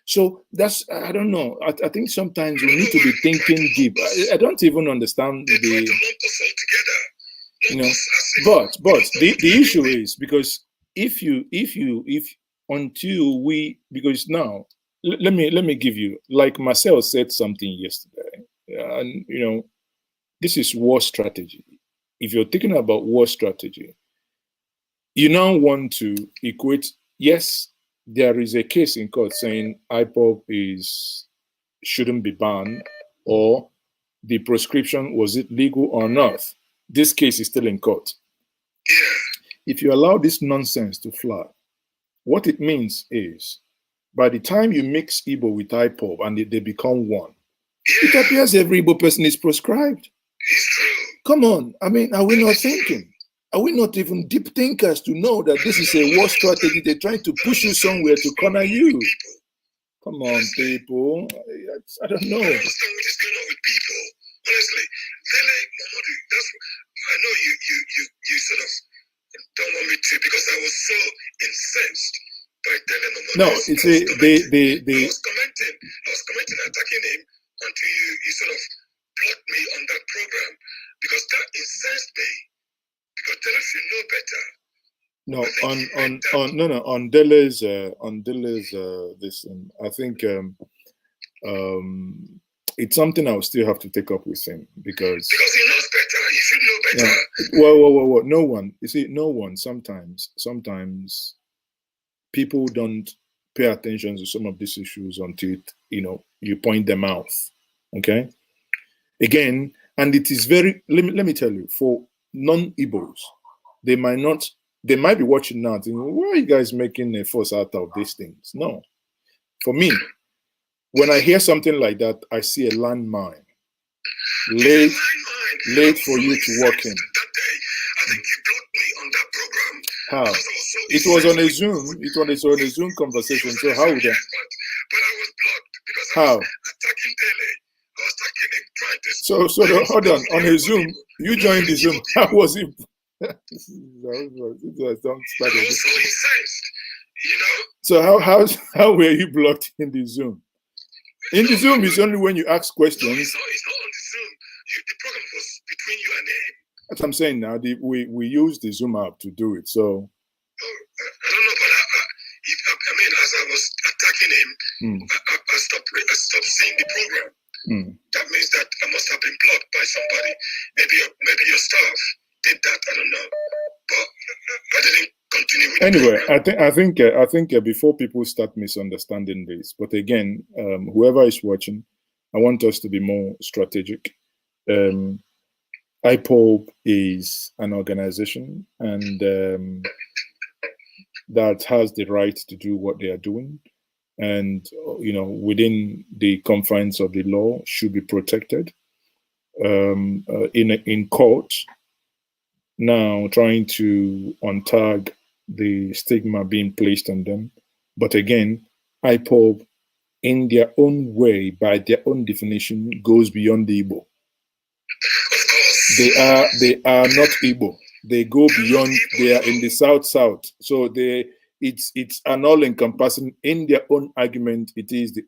So that's, I don't know. I think sometimes we need to be thinking deep. I don't even understand the, but the issue is because because now, let me give you, like Marcel said something yesterday, and this is war strategy. If you're thinking about war strategy, you now want to equate, yes, there is a case in court saying IPOP shouldn't be banned, or the prescription, was it legal or not? This case is still in court. If you allow this nonsense to fly, what it means is, by the time you mix Igbo with IPOP and they become one, it appears every Igbo person is proscribed. Come on, I mean, are we not thinking? Are we not even deep thinkers to know that this is a war strategy? They're trying to push you somewhere to corner you. Come on, people. I don't know. I understand what is going on with people. Honestly, Dele Momodu, I know you sort of don't want me to, because I was so incensed by Dele Momodu. No, it's I was commenting, attacking him until you sort of blocked me on that program, because that incensed me. Because Dele should know better. On Dele's this, I think it's something I will still have to take up with him because he knows better. He should know better. Well, no one. You see, no one. Sometimes people don't pay attention to some of these issues until you point them out. Okay. Again, and it is very. Let me tell you, for non-Igbos, they might be watching now thinking, why are you guys making a fuss out of these things? No. For me, when I hear something like that, I see a landmine laid for you to walk in. That day, I think you blocked me on that program. How? Because I was it was on a Zoom. It was on a Zoom conversation. So how would that? But I was blocked because how? I was attacking Dele. I was attacking him, trying to. So hold on. On a Zoom, you joined the Zoom. How was it? I was so incensed, you know. So how were you blocked in the Zoom? In the Zoom is only when you ask questions. No, it's not on the Zoom. The program was between you and him. That's what I'm saying now. We use the Zoom app to do it. So. Oh, I don't know, but I mean, as I was attacking him, I stopped seeing the program. That means that I must have been blocked by somebody. Maybe your staff did that. I don't know, but I didn't continue with anyway, the program. I think before people start misunderstanding this, but again, whoever is watching, I want us to be more strategic. IPOB is an organization and that has the right to do what they are doing, and within the confines of the law should be protected. In court now, trying to untag the stigma being placed on them, but again, IPOB in their own way, by their own definition, goes beyond the Igbo. They are not Igbo. They go beyond. They are in the south. So it's an all-encompassing. In their own argument, it is the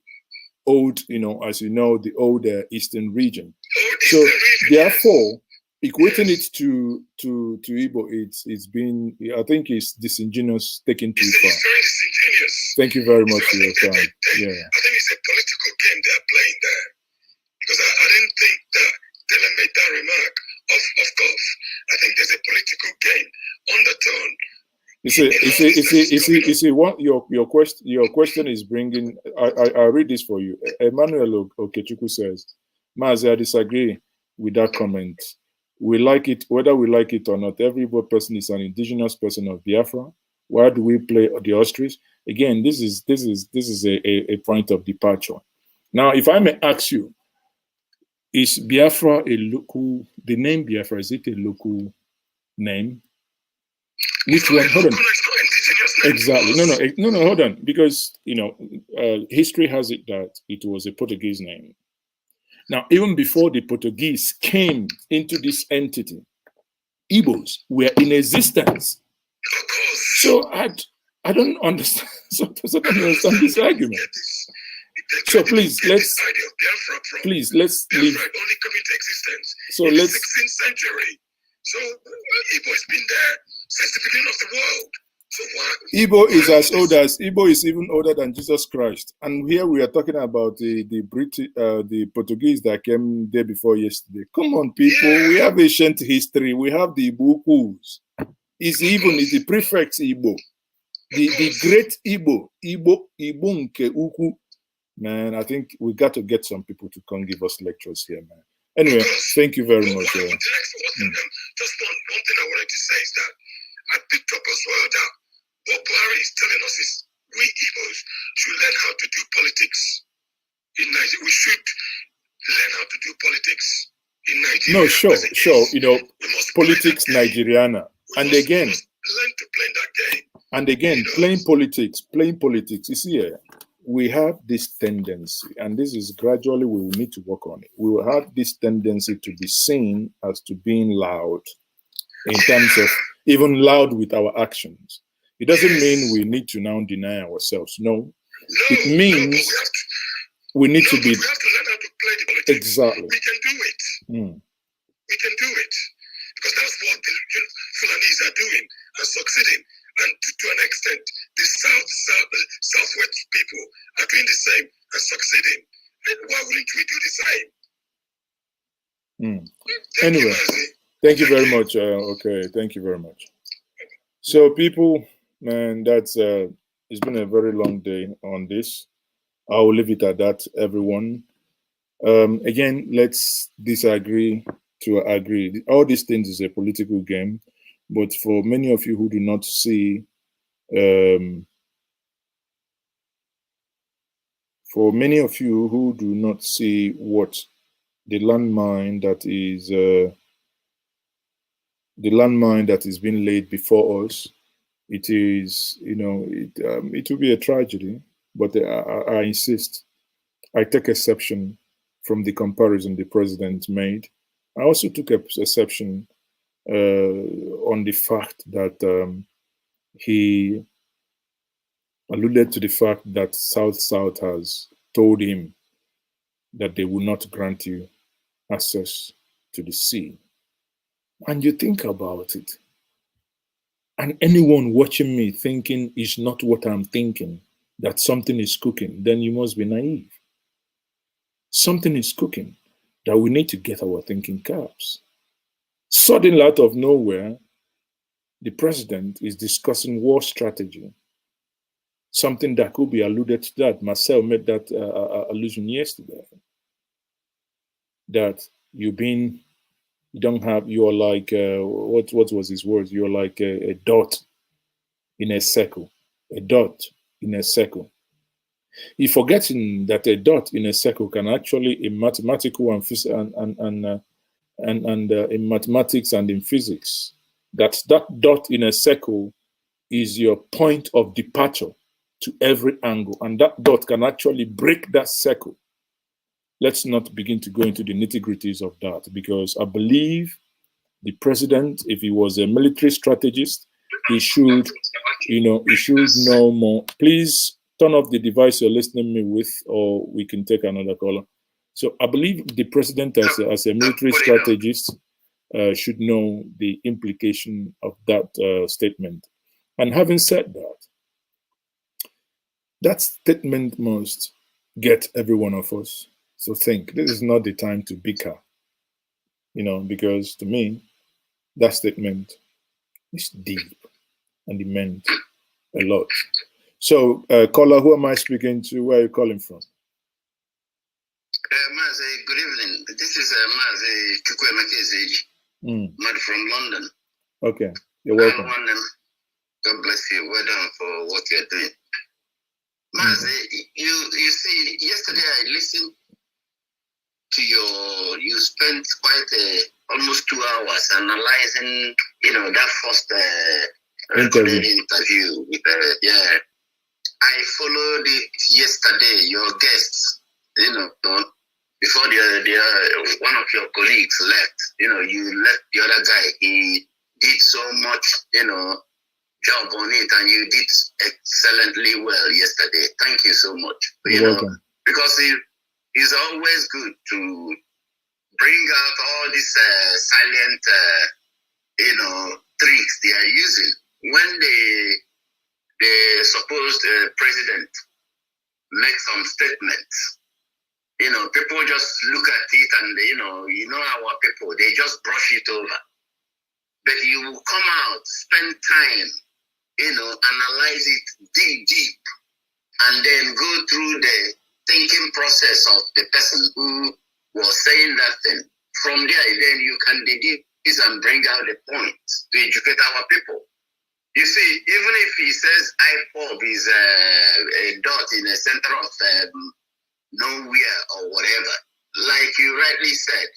old, as you know, the old eastern region. So therefore, equating it to Igbo, it's been, I think, it's disingenuous, taken too far. It's very disingenuous. Thank you very much for your time. Yeah, I think it's a political game they're playing there, because I didn't think that Dylan made that remark. Of course, I think there's a political game undertone. You see, what your question is bringing. I read this for you. Emmanuel Okechukwu says, Maazi, I disagree with that comment. We like it, whether we like it or not. Every person is an indigenous person of Biafra. Why do we play the ostrich? Again, this is a point of departure. Now, if I may ask you, is Biafra a local? The name Biafra, is it a local name? Which one? Hold on. Exactly. No. Hold on, because history has it that it was a Portuguese name. Now, even before the Portuguese came into this entity, Igbos were in existence. So I don't understand. So I don't understand this argument. So please let's leave. Only come into existence in the 16th century. So Igbo has been there since the beginning of the world. So Igbo is even older than Jesus Christ. And here we are talking about the Portuguese that came there before yesterday. Come on, people, we have ancient history. We have the Ibukus. It's the prefix Igbo, the great Igbo nke Uku. Man, I think we got to get some people to come give us lectures here, man. Anyway, thank you very much. Just one thing I wanted to say is that I picked up as well that what Buhari is telling us is we Igbos should learn how to do politics in Nigeria. We should learn how to do politics in Nigeria. No, sure. Politics Nigeriana. And again, learn to play that game. And again, playing politics. You see here, we have this tendency, and this is gradually we will need to work on it. We will have this tendency to be seen as to being loud in terms of even loud with our actions. It doesn't mean we need to now deny ourselves. No, it means we need to be. We have to learn how to play the politics. Exactly. We can do it. We can do it because that's what the Fulanis are doing and succeeding. And to an extent, the Southwest people are doing the same and succeeding. And why wouldn't we do the same? Anyway, thank you very much. Okay, thank you very much. So, people, man, that's it's been a very long day on this. I will leave it at that, everyone. Again, let's disagree to agree. All these things is a political game. But for many of you who do not see, what the landmine that is being laid before us, it is, it will be a tragedy. But I insist, I take exception from the comparison the president made. I also took exception on the fact that he alluded to the fact that South has told him that they will not grant you access to the sea. And you think about it, and anyone watching me thinking is not what I'm thinking, that something is cooking, then you must be naive. Something is cooking that we need to get our thinking caps. Suddenly, out of nowhere, the president is discussing war strategy. Something that could be alluded to that. Marcel made that allusion yesterday. That you're like, what was his words? You're like a dot in a circle. A dot in a circle. He's forgetting that a dot in a circle can actually, in mathematical and in mathematics and in physics, that dot in a circle is your point of departure to every angle, and that dot can actually break that circle. Let's not begin to go into the nitty-gritties of that, because I believe the president, if he was a military strategist, he should know more. Please turn off the device you're listening to me with, or we can take another caller. So I believe the president, as a military strategist, should know the implication of that statement. And having said that, that statement must get every one of us to think. This is not the time to bicker, because to me, that statement is deep and it meant a lot. So, caller, who am I speaking to? Where are you calling from? Maazi, good evening. This is Maazi Ezeoke from London. Okay, you're welcome. God bless you. Well done for what you're doing. Maazi, you see, yesterday I listened to you spent quite almost 2 hours analyzing, that first recorded interview with, I followed it yesterday, your guests, before the one of your colleagues left, you left the other guy. He did so much, job on it, and you did excellently well yesterday. Thank you so much. You're welcome. Because it's always good to bring out all these silent, tricks they are using when the supposed president makes some statements. People just look at it and, our people, they just brush it over. But you will come out, spend time, analyze it, dig deep, and then go through the thinking process of the person who was saying that thing. From there, then you can deduce and bring out the points to educate our people. You see, even if he says IPOB is a dot in the center of nowhere or whatever, like you rightly said,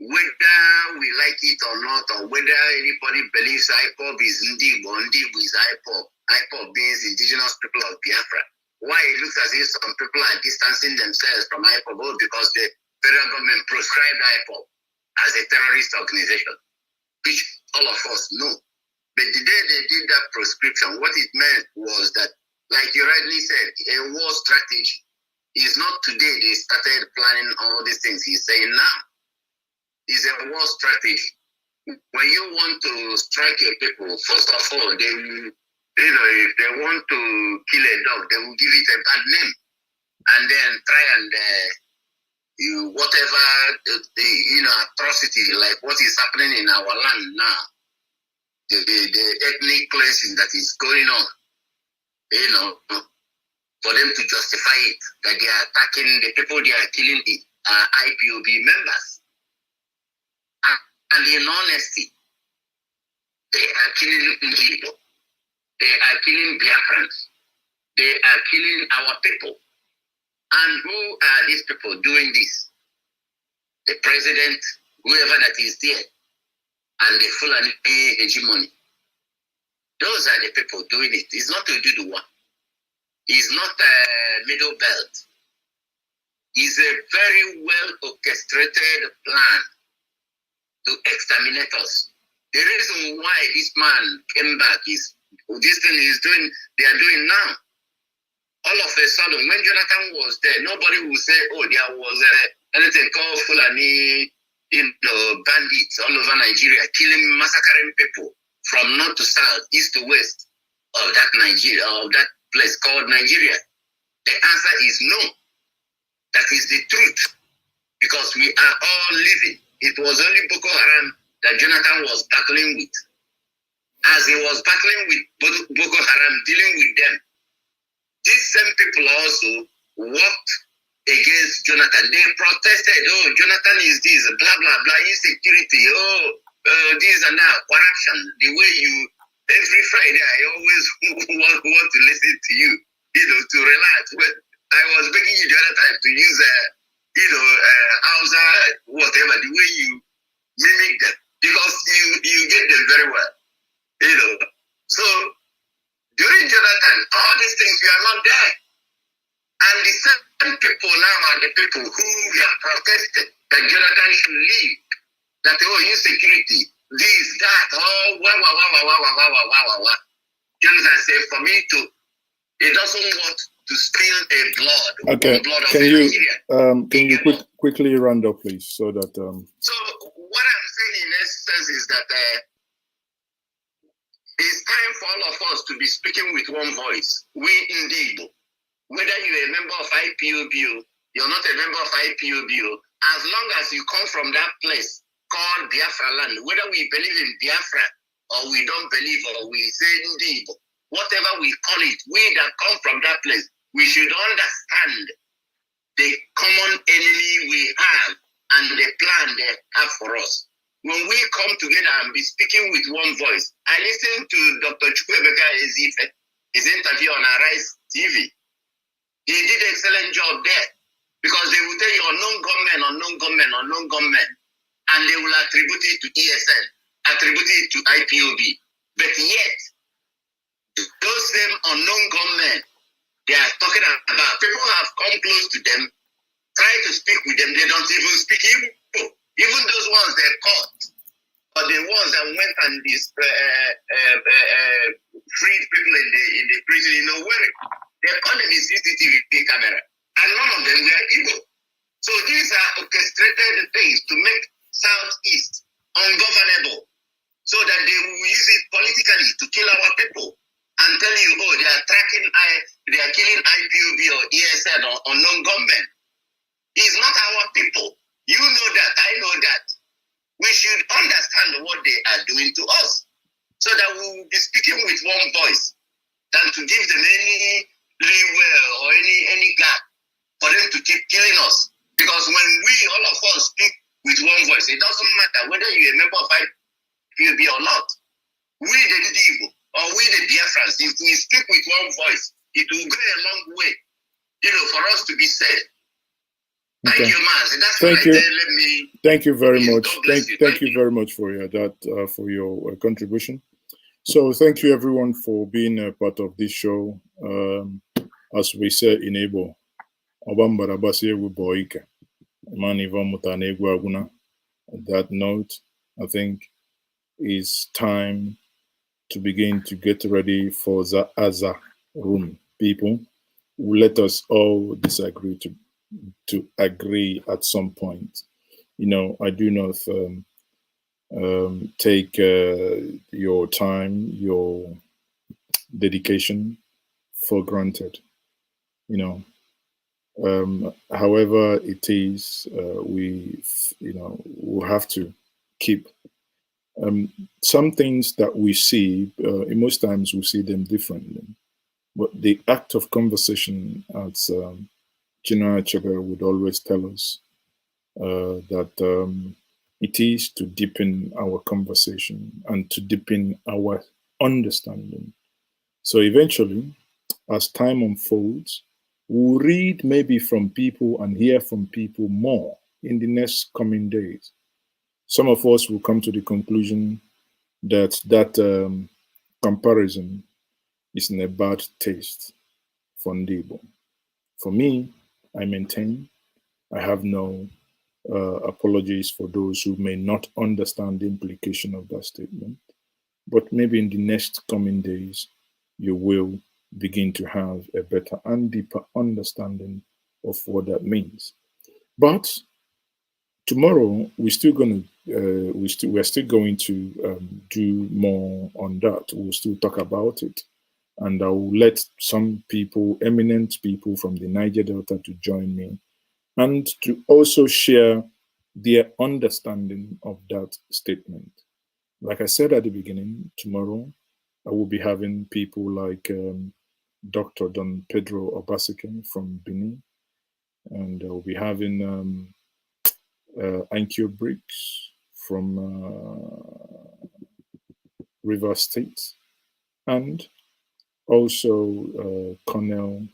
whether we like it or not, or whether anybody believes IPOB is Ndibo, or Ndibo is IPOB, IPOB means indigenous people of Biafra. Why it looks as if some people are distancing themselves from IPOB because the federal government proscribed IPOB as a terrorist organization, which all of us know. But the day they did that proscription, what it meant was that, like you rightly said, a war strategy is not today they started planning all these things he's saying now. It's a war strategy. When you want to strike your people, first of all, they will, if they want to kill a dog, they will give it a bad name, and then try and whatever atrocity like what is happening in our land now, the ethnic cleansing that is going on, for them to justify it, that they are attacking the people they are killing are IPOB members. And in honesty, they are killing people. They are killing Biafrans. They are killing our people. And who are these people doing this? The president, whoever that is there, and the Fulani hegemony. Those are the people doing it. It's not Oduduwa. It's not a middle belt. It's a very well orchestrated plan to exterminate us. The reason why this man came back is this thing they are doing now. All of a sudden, when Jonathan was there, nobody would say, oh, there was anything called Fulani, bandits all over Nigeria, killing, massacring people from north to south, east to west of that Nigeria, of that place called Nigeria. The answer is no. That is the truth. Because we are all living. It was only Boko Haram that Jonathan was battling with. As he was battling with Boko Haram, dealing with them, these same people also worked against Jonathan. They protested, oh, Jonathan is this, blah, blah, blah, insecurity, this and that, corruption. The way every Friday, I always want to listen to you, to relax. But I was begging you the other time to use, Hausa, whatever, the way you mimic them, because you get them very well, So, during Jonathan, all these things were not there. And the same people now are the people who were protested that Jonathan should leave. That, insecurity, this, that, Jonathan said, for me he doesn't want to spill a blood. Okay, blood can you quickly round up, please, so that... So, what I'm saying in essence is that it's time for all of us to be speaking with one voice. We indeed, whether you're a member of IPOB, you're not a member of IPOB, as long as you come from that place called Biafra land, whether we believe in Biafra or we don't believe, or we say indeed, whatever we call it, we that come from that place, we should understand the common enemy we have and the plan they have for us. When we come together and be speaking with one voice, I listened to Dr. Chukwuemeka Ezeoke, his interview on Arise TV. He did an excellent job there, because they will tell you unknown government, and they will attribute it to ESN, attribute it to IPOB. But yet, those same unknown government they are talking about, people have come close to them, try to speak with them, they don't even speak Igbo. Even those ones they caught, or the ones that went and freed people in the prison, where they call them in CCTV camera, and none of them were Igbo. So these are orchestrated things to make Southeast ungovernable, so that they will use it politically to kill our people and tell you, oh, they are killing IPOB or ESN or unknown government. It's not our people. You know that, I know that. We should understand what they are doing to us, so that we will be speaking with one voice, than to give them any leeway or any gap for them to keep killing us. Because when we, all of us, speak with one voice, it doesn't matter whether you're a member of IPOB or not. We the Igbo or we the Biafrans, if we speak with one voice, it will go a long way, for us to be safe. Thank you, Maazi. That's what I did. Thank you very much. Thank you very much for your contribution. So thank you everyone for being a part of this show. As we say in Igbo, on that note, I think it's time to begin to get ready for the other room. People, let us all disagree to agree at some point. I do not take your time, your dedication for granted. However it is, we have to keep some things that we see. Most times we see them differently, but the act of conversation, as General Chaga would always tell us, that it is to deepen our conversation and to deepen our understanding. So eventually, as time unfolds, we'll read maybe from people and hear from people more in the next coming days. Some of us will come to the conclusion that comparison is in a bad taste for Ndibo. For me, I maintain I have no apologies for those who may not understand the implication of that statement. But maybe in the next coming days, you will begin to have a better and deeper understanding of what that means. But tomorrow, we're still going to do more on that. We'll still talk about it. And I will let some people, eminent people from the Niger Delta, to join me and to also share their understanding of that statement. Like I said at the beginning, tomorrow I will be having people like Dr. Don Pedro Obaseke from Benin, and I will be having Ankyo Briggs from River State, and also Colonel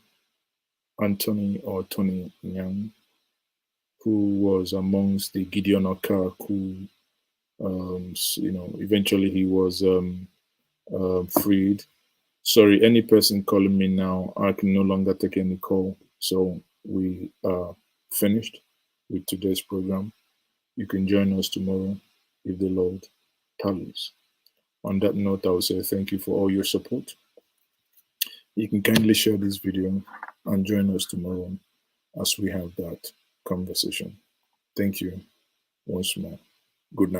Anthony or Tony Nyang, who was amongst the Gideon Okar who, eventually he was freed. Sorry, any person calling me now, I can no longer take any call. So we are finished with today's program. You can join us tomorrow if the Lord tarries. On that note, I will say thank you for all your support. You can kindly share this video and join us tomorrow as we have that conversation. Thank you once more. Good night.